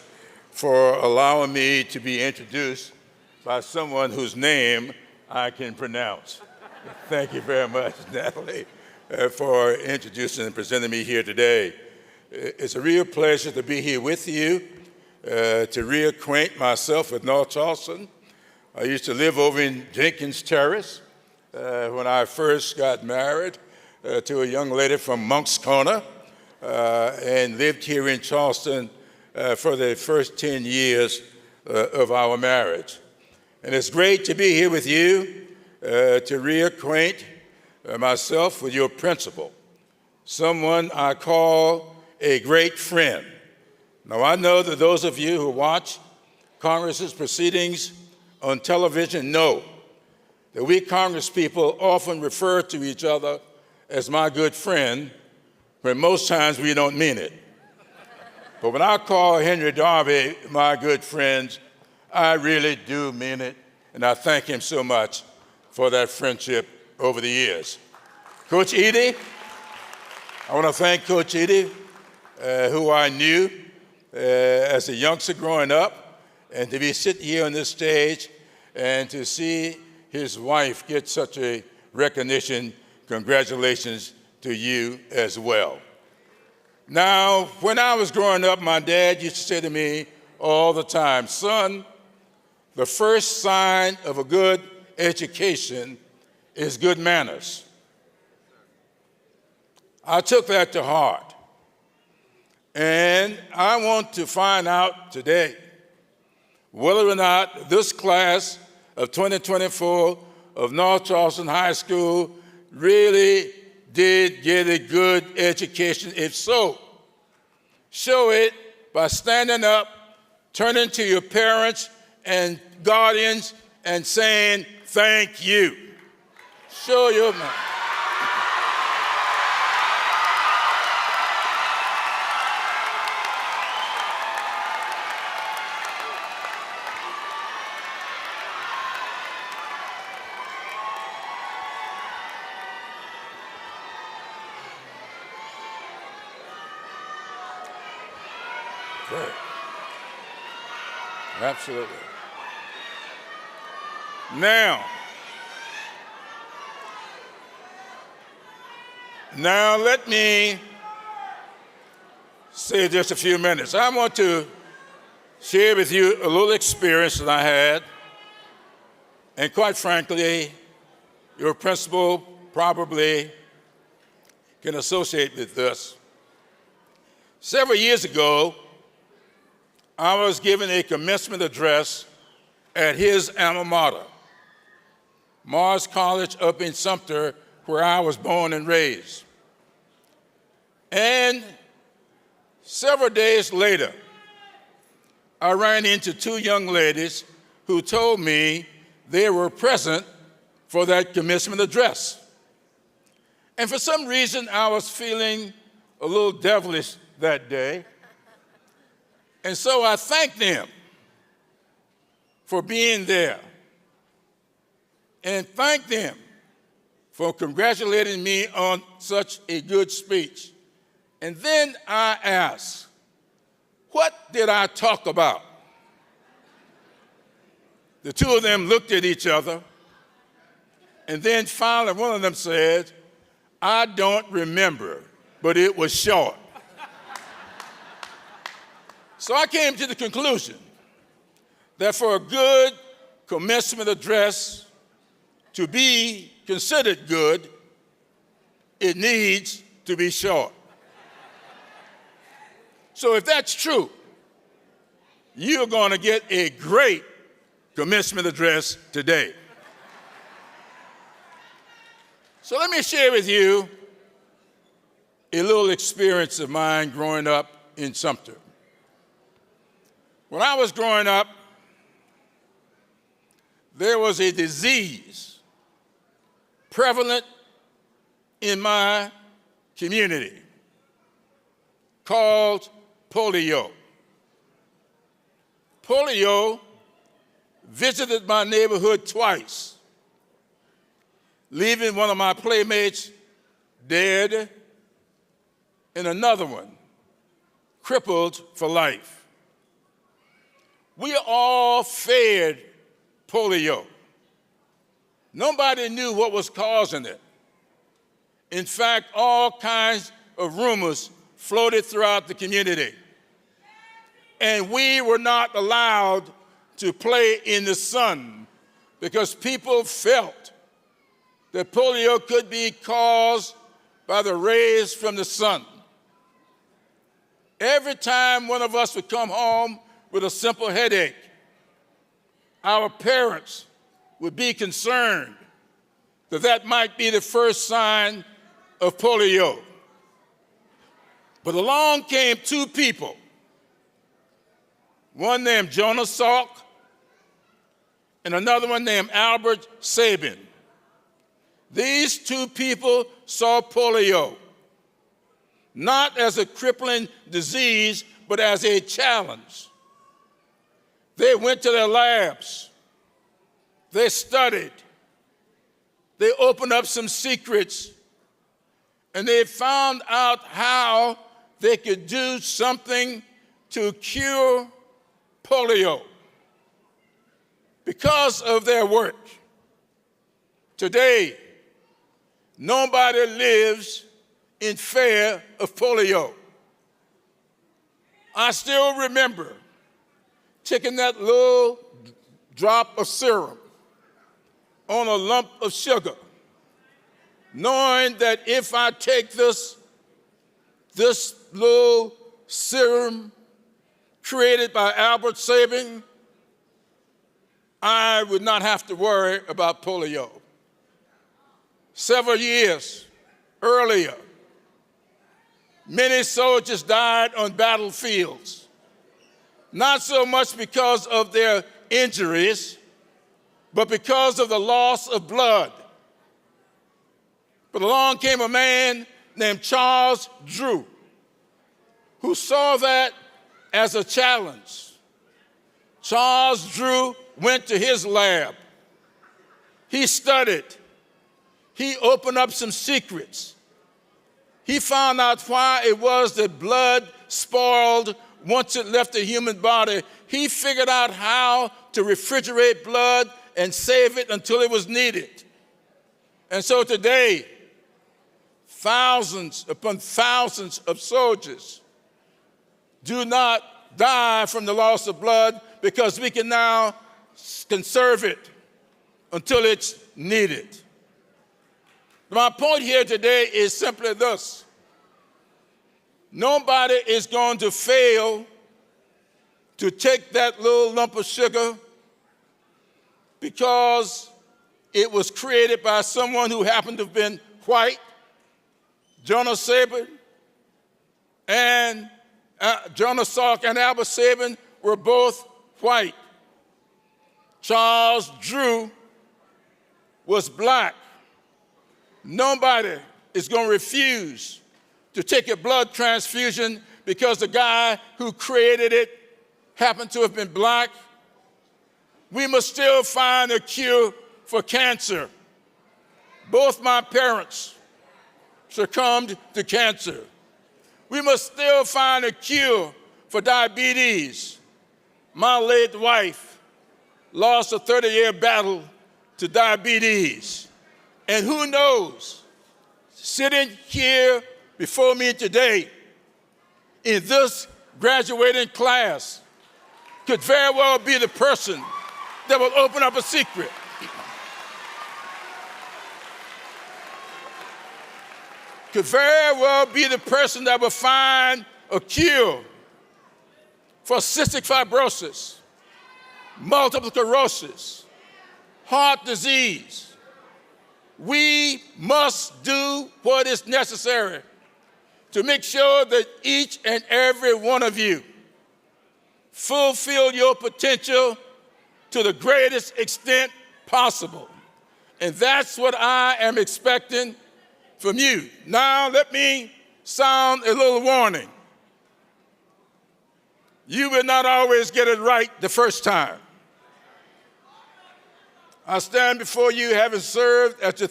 for allowing me to be introduced by someone whose name I can pronounce. Thank you very much, Natalie, for introducing and presenting me here today. It's a real pleasure to be here with you, to reacquaint myself with North Charleston. I used to live over in Jenkins Terrace when I first got married to a young lady from Monk's Corner, and lived here in Charleston for the first 10 years of our marriage. And it's great to be here with you to reacquaint myself with your principal, someone I call a great friend. Now, I know that those of you who watch Congress's proceedings on television know that we Congress people often refer to each other as my good friend, when most times we don't mean it. But when I call Henry Darby my good friend, I really do mean it, and I thank him so much for that friendship over the years. Coach Edie, I want to thank Coach Edie, who I knew as a youngster growing up, and to be sitting here on this stage and to see his wife get such a recognition. Congratulations to you as well. Now, when I was growing up, my dad used to say to me all the time, son, the first sign of a good education is good manners. I took that to heart. And I want to find out today whether or not this class of 2024 of North Charleston High School really did get a good education. If so, show it by standing up, turning to your parents and guardians and saying, thank you. Show your man. Good. Absolutely. Now let me say just a few minutes. I want to share with you a little experience that I had, and quite frankly, your principal probably can associate with this. Several years ago, I was given a commencement address at his alma mater, Mars College up in Sumter, where I was born and raised. And several days later, I ran into two young ladies who told me they were present for that commencement address. And for some reason, I was feeling a little devilish that day. And so I thanked them for being there and thanked them for congratulating me on such a good speech. And then I asked, what did I talk about? The two of them looked at each other, and then finally one of them said, I don't remember, but it was short. So I came to the conclusion that for a good commencement address to be considered good, it needs to be short. So if that's true, you're going to get a great commencement address today. So let me share with you a little experience of mine growing up in Sumter. When I was growing up, there was a disease prevalent in my community called polio. Polio visited my neighborhood twice, leaving one of my playmates dead and another one crippled for life. We all feared polio. Nobody knew what was causing it. In fact, all kinds of rumors floated throughout the community. And we were not allowed to play in the sun because people felt that polio could be caused by the rays from the sun. Every time one of us would come home with a simple headache, our parents would be concerned that that might be the first sign of polio. But along came two people, one named Jonah Salk and another one named Albert Sabin. These two people saw polio not as a crippling disease, but as a challenge. They went to their labs. They studied. They opened up some secrets, and they found out how they could do something to cure polio. Because of their work, today, nobody lives in fear of polio. I still remember taking that little drop of serum on a lump of sugar, knowing that if I take this little serum created by Albert Sabin, I would not have to worry about polio. Several years earlier, many soldiers died on battlefields, not so much because of their injuries, but because of the loss of blood. But along came a man named Charles Drew, who saw that as a challenge. Charles Drew went to his lab. He studied. He opened up some secrets. He found out why it was that blood spoiled once it left the human body. He figured out how to refrigerate blood and save it until it was needed. And so today, thousands upon thousands of soldiers do not die from the loss of blood because we can now conserve it until it's needed. My point here today is simply this. Nobody is going to fail to take that little lump of sugar because it was created by someone who happened to have been white. Jonah Sabin and Jonah Salk and Albert Sabin were both white. Charles Drew was black. Nobody is going to refuse to take a blood transfusion because the guy who created it happened to have been black. We must still find a cure for cancer. Both my parents succumbed to cancer. We must still find a cure for diabetes. My late wife lost a 30-year battle to diabetes. And who knows, sitting here before me today in this graduating class could very well be the person that will open up a secret. Could very well be the person that will find a cure for cystic fibrosis, multiple sclerosis, heart disease. We must do what is necessary to make sure that each and every one of you fulfill your potential to the greatest extent possible. And that's what I am expecting from you. Now, let me sound a little warning. You will not always get it right the first time. I stand before you having served as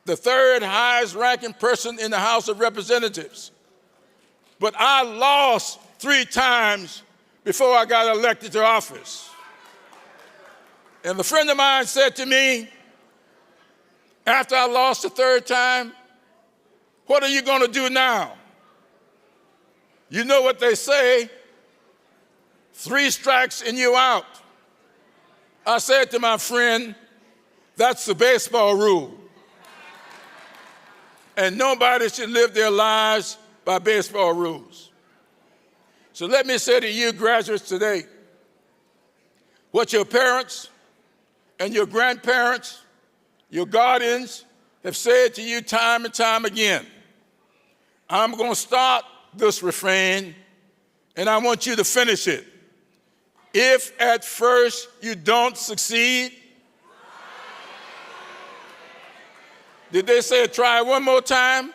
the third highest ranking person in the House of Representatives. But I lost 3 times before I got elected to office. And a friend of mine said to me, after I lost the 3rd time, what are you going to do now? You know what they say, 3 strikes and you're out. I said to my friend, that's the baseball rule. And nobody should live their lives by baseball rules. So let me say to you graduates today, what your parents and your grandparents, your guardians have said to you time and time again. I'm going to start this refrain, and I want you to finish it. If at first you don't succeed, did they say try one more time?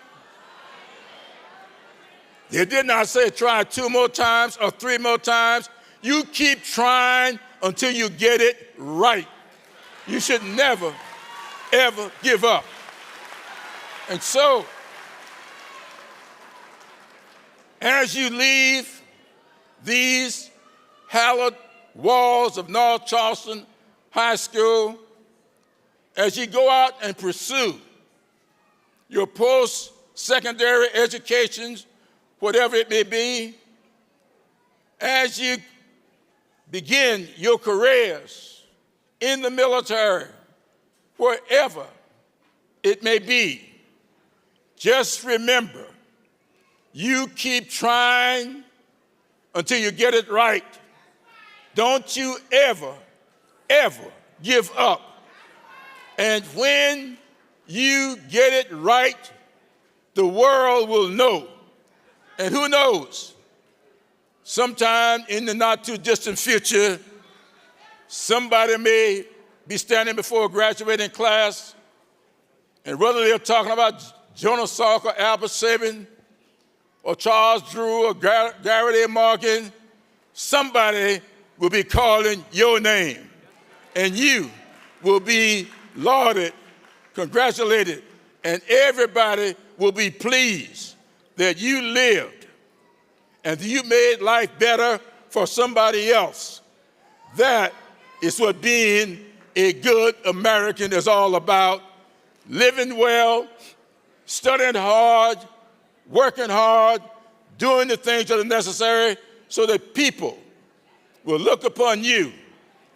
They did not say try 2 more times or 3 more times. You keep trying until you get it right. You should never, ever give up. And so, as you leave these hallowed walls of North Charleston High School, as you go out and pursue your post-secondary educations, whatever it may be, as you begin your careers in the military, wherever it may be, just remember, you keep trying until you get it right. Don't you ever, ever give up. And when you get it right, the world will know. And who knows, sometime in the not too distant future, somebody may be standing before a graduating class, and whether they're talking about Jonas Salk or Albert Sabin or Charles Drew or Garrett A. Morgan, somebody will be calling your name, and you will be lauded, congratulated, and everybody will be pleased that you lived and that you made life better for somebody else. That is what being a good American is all about. Living well, studying hard, working hard, doing the things that are necessary so that people will look upon you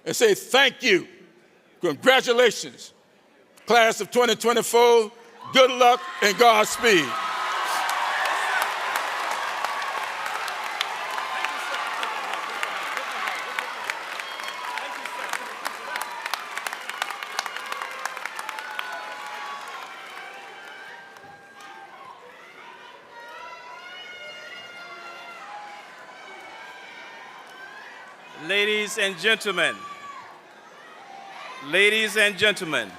and say, thank you, congratulations, class of 2024, good luck and Godspeed. Ladies and gentlemen,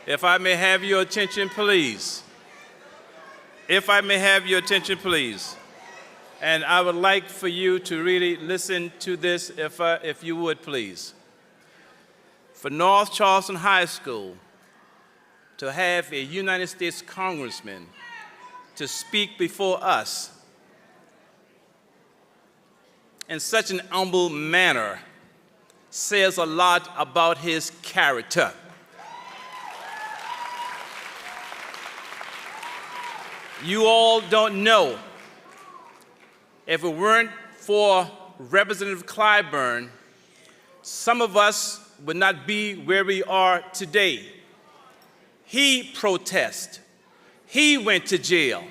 if I may have your attention, please. If I may have your attention, please. And I would like for you to really listen to this, if you would, please. For North Charleston High School to have a United States Congressman to speak before us in such an humble manner says a lot about his character. You all don't know, if it weren't for Representative Clyburn, some of us would not be where we are today. He protested. He went to jail.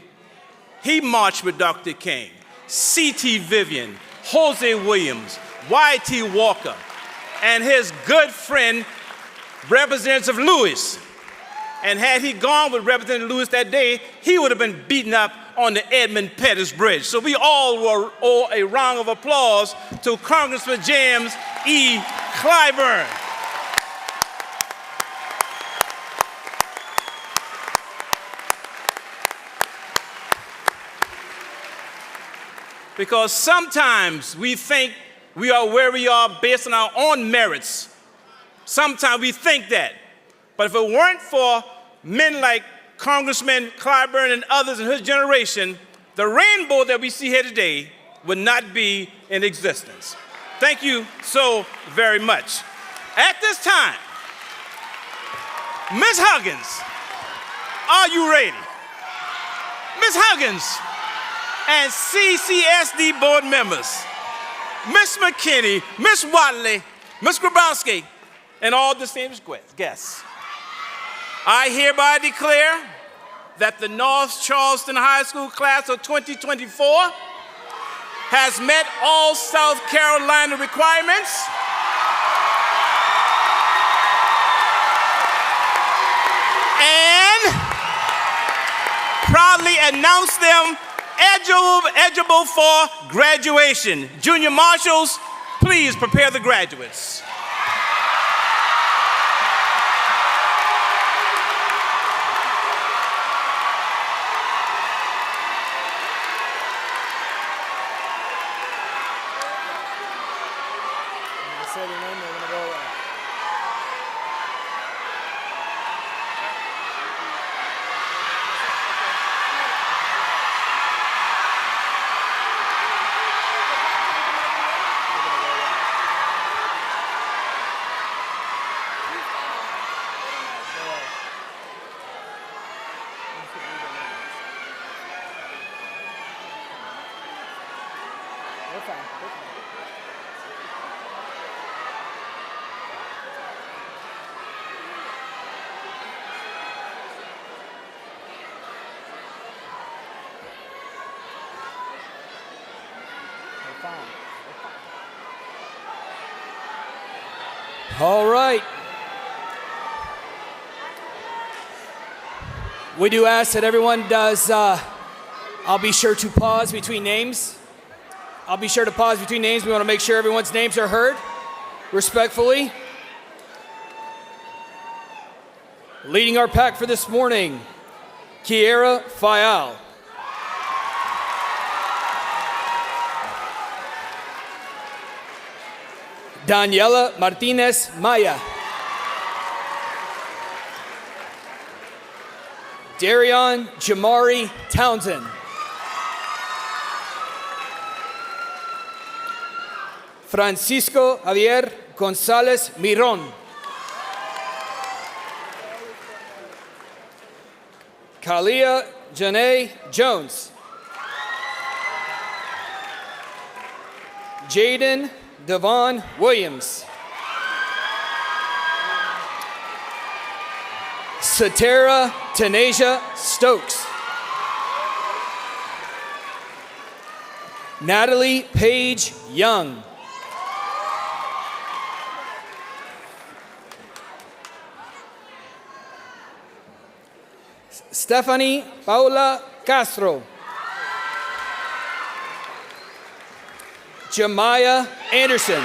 He marched with Dr. King, C.T. Vivian, Jose Williams, Y.T. Walker, and his good friend, Representative Lewis. And had he gone with Representative Lewis that day, he would have been beaten up on the Edmund Pettus Bridge. So we all owe a round of applause to Congressman James E. Clyburn. Because sometimes we think we are where we are based on our own merits. Sometimes we think that. But if it weren't for men like Congressman Clyburn and others in his generation, the rainbow that we see here today would not be in existence. Thank you so very much. At this time, Ms. Huggins, are you ready? Ms. Huggins and CCSD board members, Ms. McKinney, Ms. Watley, Ms. Grabowski, and all distinguished guests. I hereby declare that the North Charleston High School class of 2024 has met all South Carolina requirements and proudly announce them eligible for graduation. Junior marshals, please prepare the graduates. All right. We do ask that everyone does, I'll be sure to pause between names. I'll be sure to pause between names. We want to make sure everyone's names are heard respectfully. Leading our pack for this morning, Kiera Fayal. Daniela Martinez Maya. Darion Jamari Townsend. Francisco Javier Gonzalez Miron. Kalia Janae Jones. Jaden Devon Williams. Satara Tanasia Stokes. Natalie Page Young. Stephanie Paula Castro. Jemiah Anderson.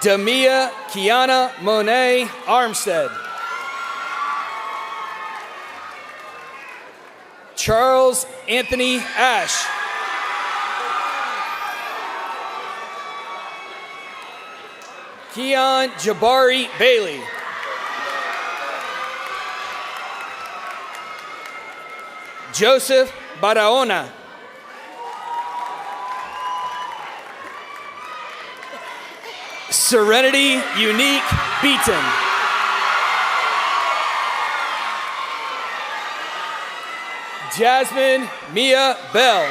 Damia Kiana Monet Armstead. Charles Anthony Ash. Keon Jabari Bailey. Joseph Barahona. Serenity Unique Beaton. Jasmine Mia Bell.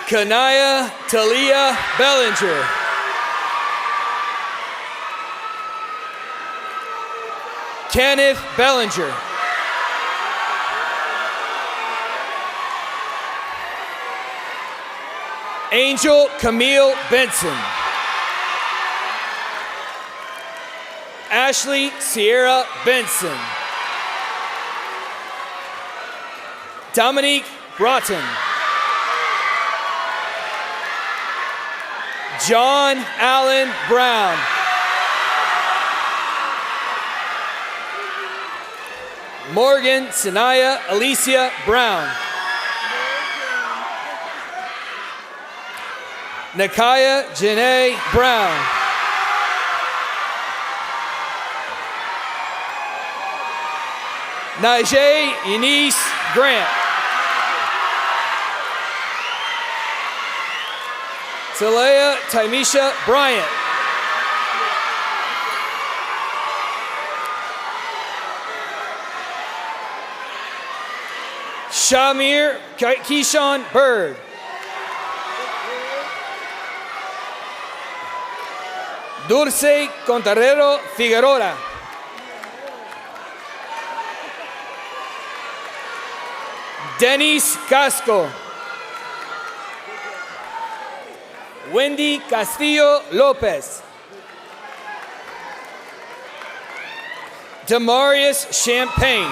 Kanaya Talia Bellinger. Kenneth Bellinger. Angel Camille Benson. Ashley Sierra Benson. Dominique Broughton. John Allen Brown. Morgan Sanaya Alicia Brown. Nakaya Janae Brown. Najee Eunice Grant. Talea Tymisha Bryant. Shamir Keyshawn Bird. Dulce Contarrero Figueroa. Dennis Casco. Wendy Castillo Lopez. Demarius Champagne.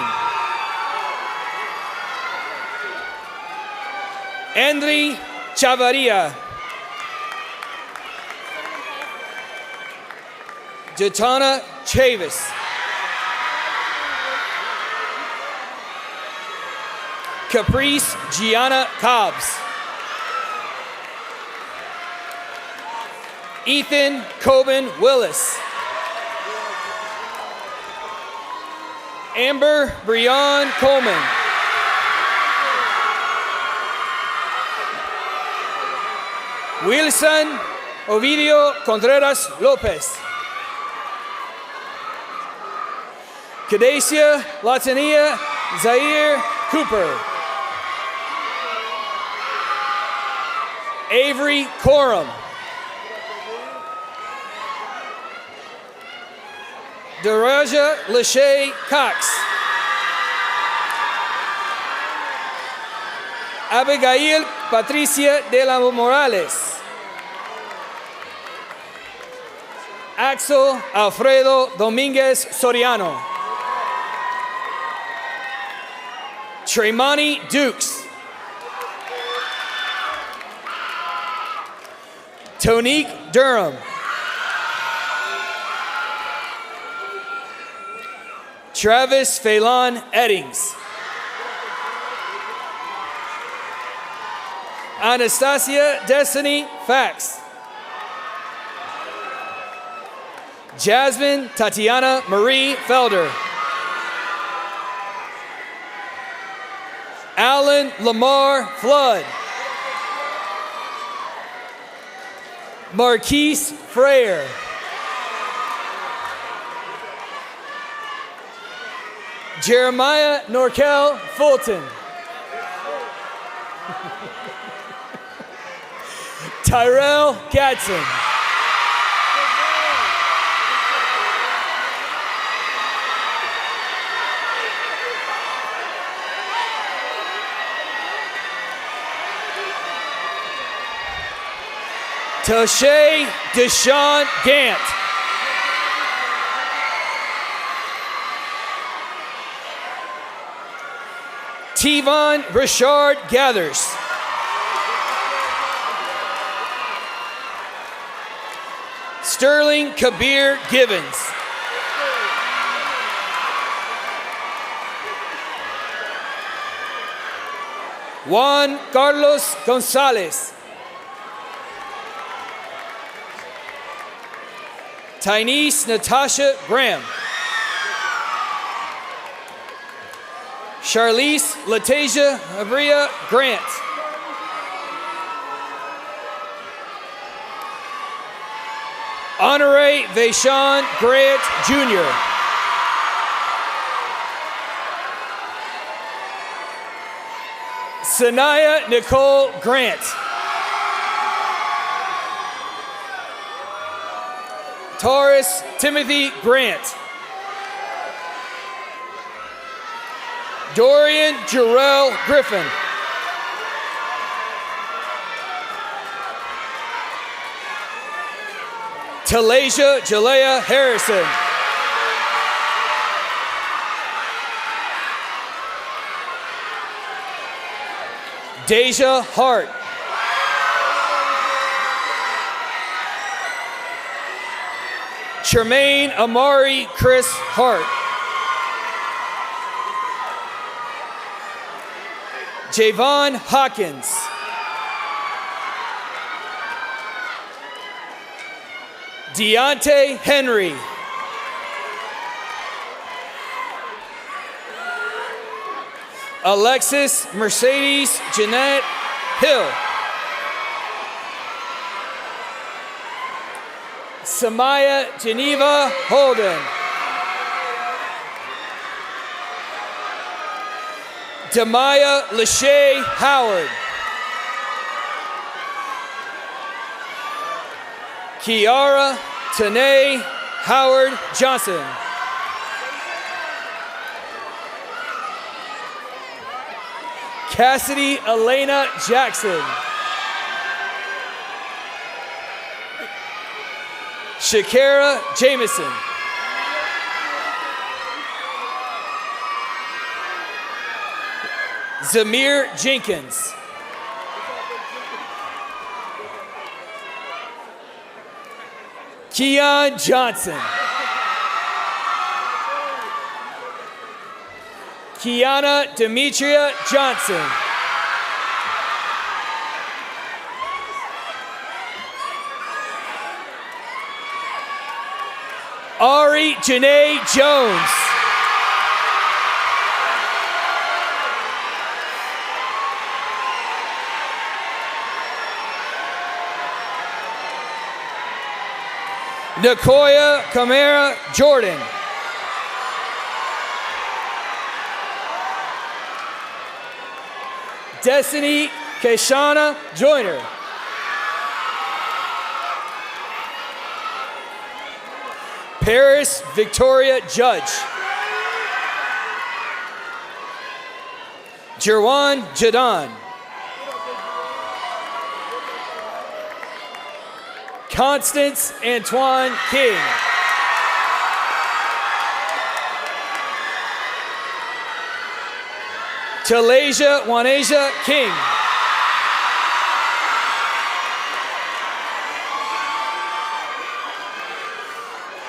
Andri Chavarria. Jatana Chavis. Caprice Gianna Cobbs. Ethan Coben Willis. Amber Breon Coleman. Wilson Ovidio Contreras Lopez. Cadacia Latania Zaire Cooper. Avery Corum. Daraja Lachey Cox. Abigail Patricia de la Morales. Axel Alfredo Dominguez Soriano. Tremonti Dukes. Tonique Durham. Travis Phelan Eddings. Anastasia Destiny Fax. Jasmine Tatiana Marie Felder. Alan Lamar Flood. Marquise Freyer. Jeremiah Norkel Fulton. Tyrell Gadsden. Toshay Deshaun Gant. Tevon Richard Gathers. Sterling Kabir Givens. Juan Carlos Gonzalez. Tynese Natasha Graham. Charlize Latasia Abria Grant. Honore Vaishon Grant Jr. Sanaya Nicole Grant. Taurus Timothy Grant. Dorian Jarrell Griffin. Talasia Jalea Harrison. Deja Hart. Tremaine Amari Chris Hart. Javon Hawkins. Deontay Henry. Alexis Mercedes Jeanette Hill. Samaya Geneva Holden. Demaya Lachey Howard. Kiara Tanae Howard Johnson. Cassidy Elena Jackson. Shakira Jameson. Zamir Jenkins. Keon Johnson. Kiana Demetria Johnson. Ari Janae Jones. Nicoya Camara Jordan. Destiny Keshana Joyner. Paris Victoria Judge. Jerwan Jadon. Constance Antoine King. Talasia Wanasia King.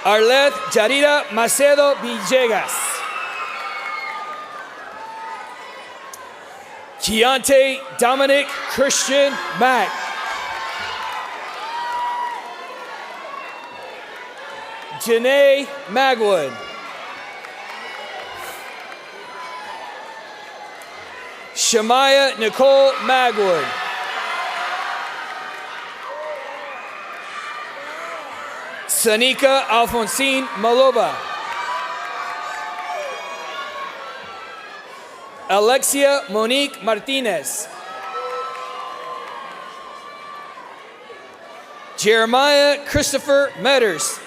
Arleth Jarida Macedo Villegas. Keontae Dominic Christian Mack. Janae Magwood. Shamaya Nicole Magwood. Sanika Alfonsine Maloba. Alexia Monique Martinez. Jeremiah Christopher Metters.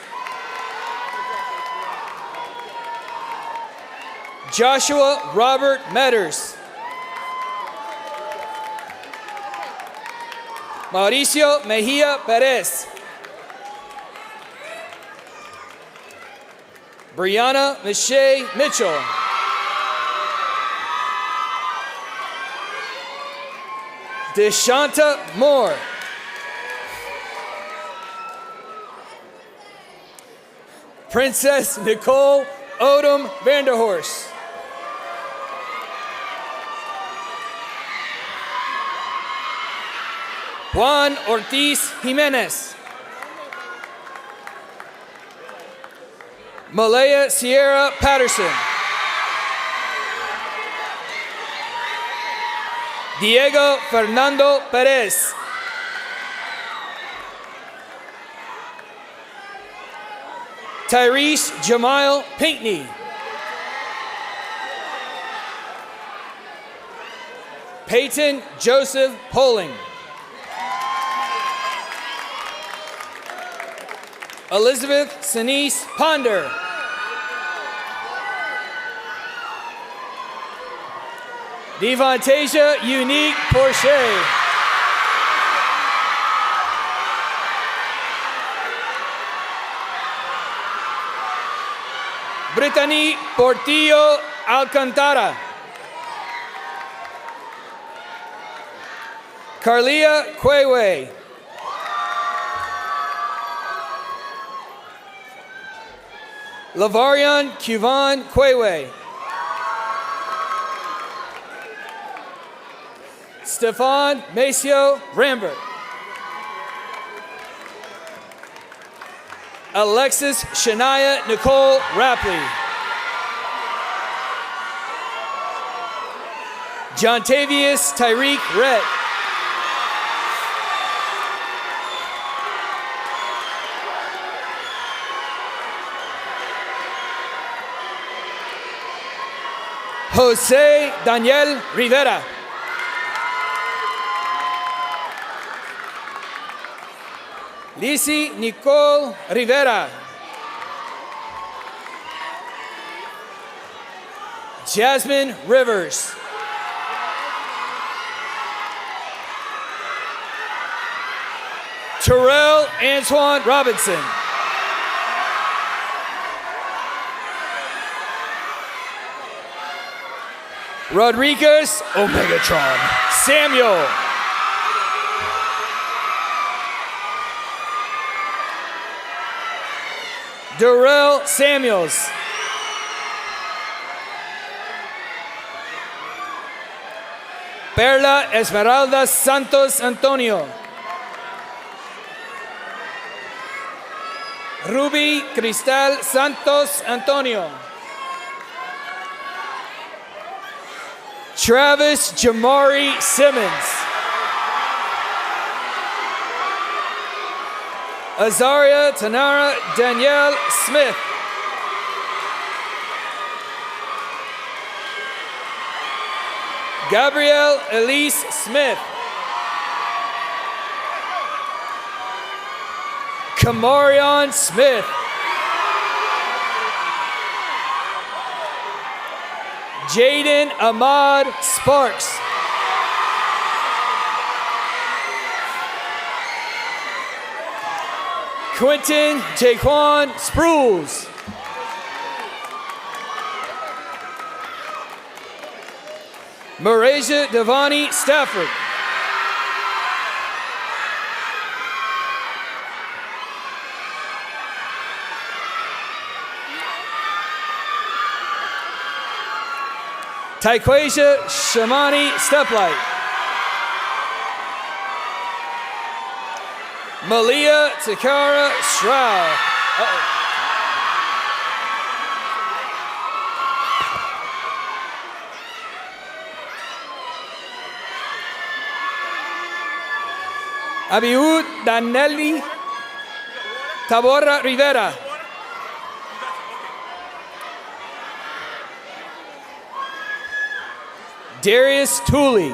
Joshua Robert Metters. Mauricio Mejia Perez. Brianna Michelle Mitchell. Deshanta Moore. Princess Nicole Odom Vanderhorst. Juan Ortiz Jimenez. Malaya Sierra Patterson. Diego Fernando Perez. Tyrese Jamal Pinkney. Peyton Joseph Poling. Elizabeth Sinise Ponder. Devontasia Unique Porsche. Brittany Portillo Alcantara. Carlia Quewe. Lavarian Cuvan Quewe. Stefan Maceo Rambert. Alexis Shania Nicole Rapley. Jontavius Tyreek Rett. Jose Daniel Rivera. Lizzie Nicole Rivera. Jasmine Rivers. Terrell Antoine Robinson. Rodriguez Omegatron Samuel. Darrell Samuels. Perla Esmeralda Santos Antonio. Ruby Cristal Santos Antonio. Travis Jamari Simmons. Azaria Tanara Danielle Smith. Gabrielle Elise Smith. Kamarion Smith. Jaden Ahmad Sparks. Quentin Jaquan Sprules. Marasia Devani Stafford. Taequasia Shamani Steplight. Malia Takara Shroud. Abiud Danelli Taborra Rivera. Darius Tooley.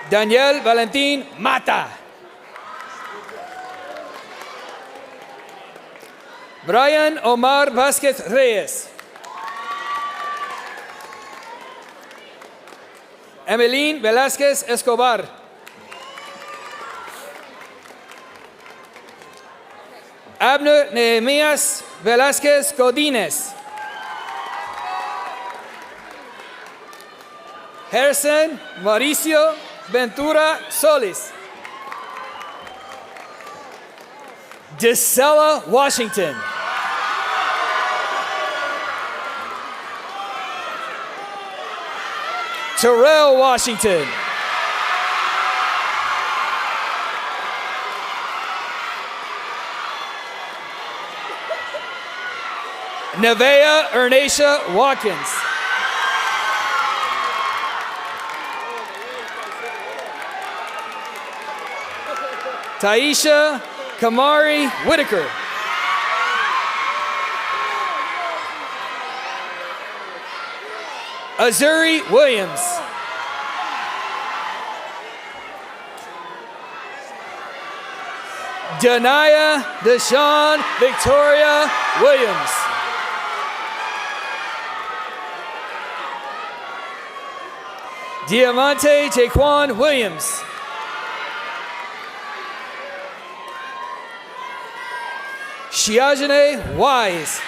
Daniel Valentin Mata. Brian Omar Vasquez Reyes. Emeline Velázquez Escobar. Abner Nehemías Velázquez Godínez. Harrison Mauricio Ventura Solis. Desella Washington. Terrell Washington. Nevea Ernacia Watkins. Taisha Kamari Whitaker. Azuri Williams. Danaya Deshawn Victoria Williams. Diamante Jaquan Williams. Shiajane Wise.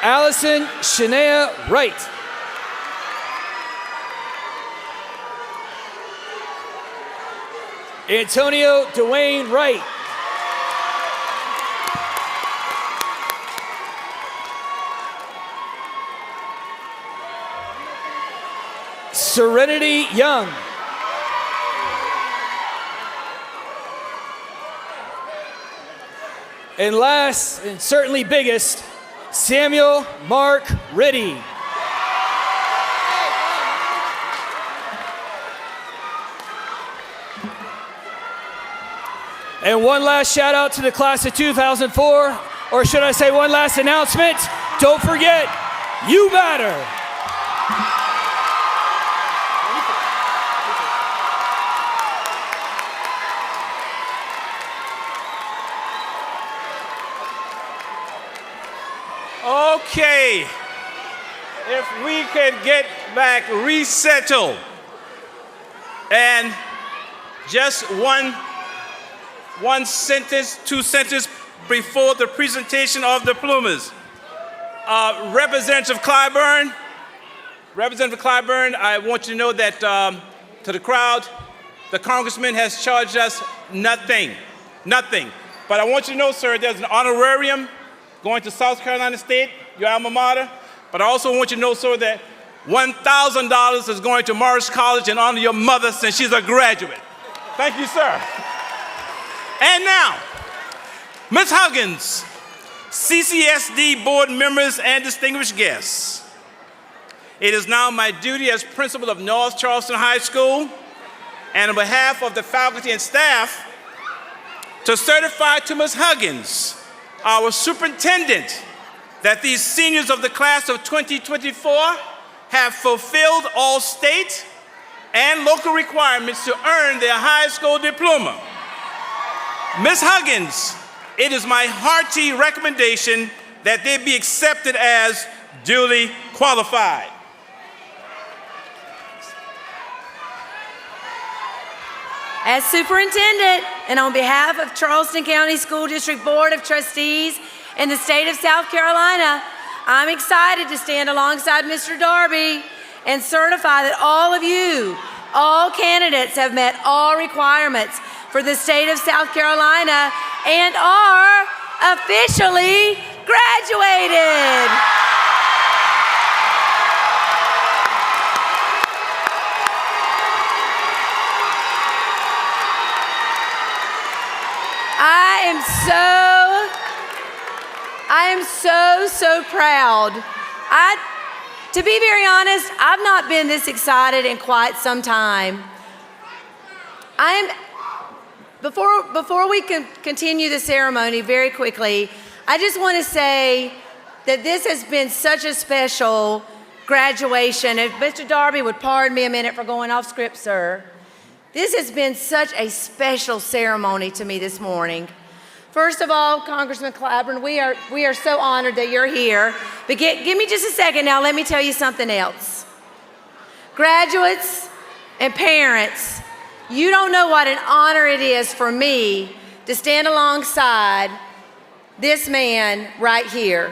Allison Shania Wright. Antonio Dwayne Wright. Serenity Young. And last, and certainly biggest, Samuel Mark Riddy. And one last shout out to the class of 2004, or should I say one last announcement? Don't forget, you matter. Okay. if we could get back resettled. And just one sentence, two sentences before the presentation of diplomas. Representative Clyburn, I want you to know that to the crowd, the congressman has charged us nothing. But I want you to know, sir, there's an honorarium going to South Carolina State, your alma mater. But I also want you to know, sir, that $1,000 is going to Morris College in honor of your mother since she's a graduate. Thank you, sir. And now, Ms. Huggins, CCSD board members and distinguished guests. It is now my duty as principal of North Charleston High School and on behalf of the faculty and staff to certify to Ms. Huggins, our superintendent, that these seniors of the class of 2024 have fulfilled all state and local requirements to earn their high school diploma. Ms. Huggins, it is my hearty recommendation that they be accepted as duly qualified. As superintendent and on behalf of Charleston County School District Board of Trustees in the state of South Carolina, I'm excited to stand alongside Mr. Darby and certify that all of you, all candidates have met all requirements for the state of South Carolina and are officially graduated. I am so proud. To be very honest, I've not been this excited in quite some time. Before we can continue the ceremony very quickly, I just want to say that this has been such a special graduation. If Mr. Darby would pardon me a minute for going off script, sir. This has been such a special ceremony to me this morning. First of all, Congressman Clyburn, we are so honored that you're here. But give me just a second now, let me tell you something else. Graduates and parents, you don't know what an honor it is for me to stand alongside this man right here.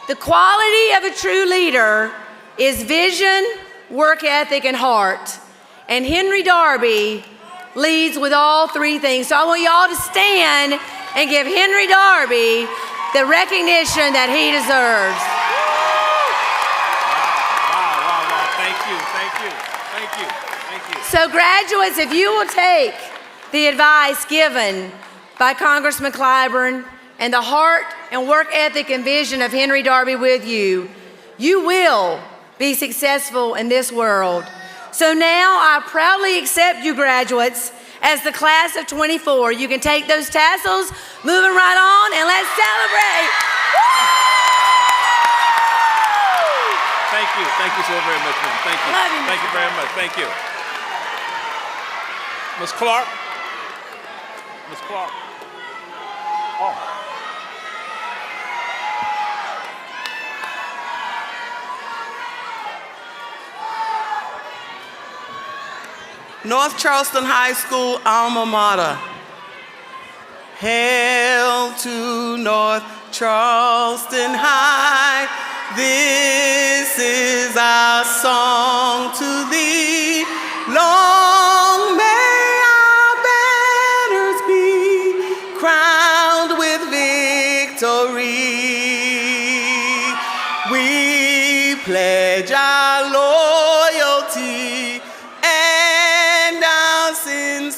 The quality of a true leader is vision, work ethic, and heart. And Henry Darby leads with all three things. So I want y'all to stand and give Henry Darby the recognition that he deserves. Thank you. So graduates, if you will take the advice given by Congressman Clyburn and the heart and work ethic and vision of Henry Darby with you, you will be successful in this world. So now I proudly accept you graduates as the class of 24. You can take those tassels, moving right on, and let's celebrate. Thank you so very much, ma'am. Thank you. Love you, Thank you very much. Thank you. Ms. Clark. Ms. Clark. Oh. North Charleston High School alma mater. Hail to North Charleston High. This is our song to thee. Long may our banners be crowned with victory. We pledge our loyalty and our sincerity.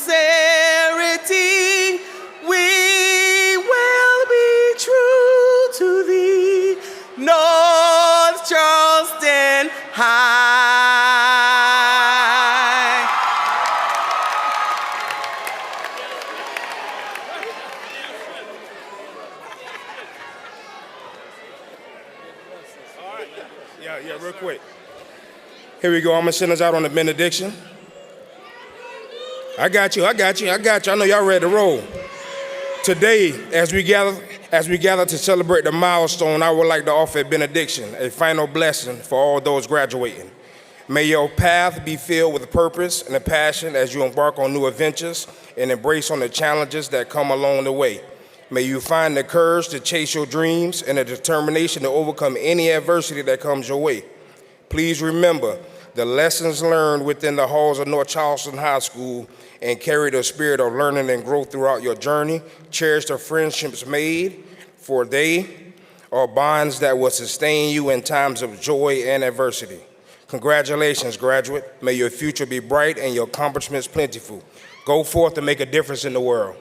We will be true to thee, North Charleston High. Yeah, real quick. Here we go. I'm gonna send us out on the benediction. I got you. I know y'all ready to roll. Today, as we gather to celebrate the milestone, I would like to offer a benediction, a final blessing for all those graduating. May your path be filled with purpose and a passion as you embark on new adventures and embrace on the challenges that come along the way. May you find the courage to chase your dreams and the determination to overcome any adversity that comes your way. Please remember the lessons learned within the halls of North Charleston High School and carry the spirit of learning and growth throughout your journey. Cherish the friendships made, for they are bonds that will sustain you in times of joy and adversity. Congratulations, graduate. May your future be bright and your accomplishments plentiful. Go forth and make a difference in the world.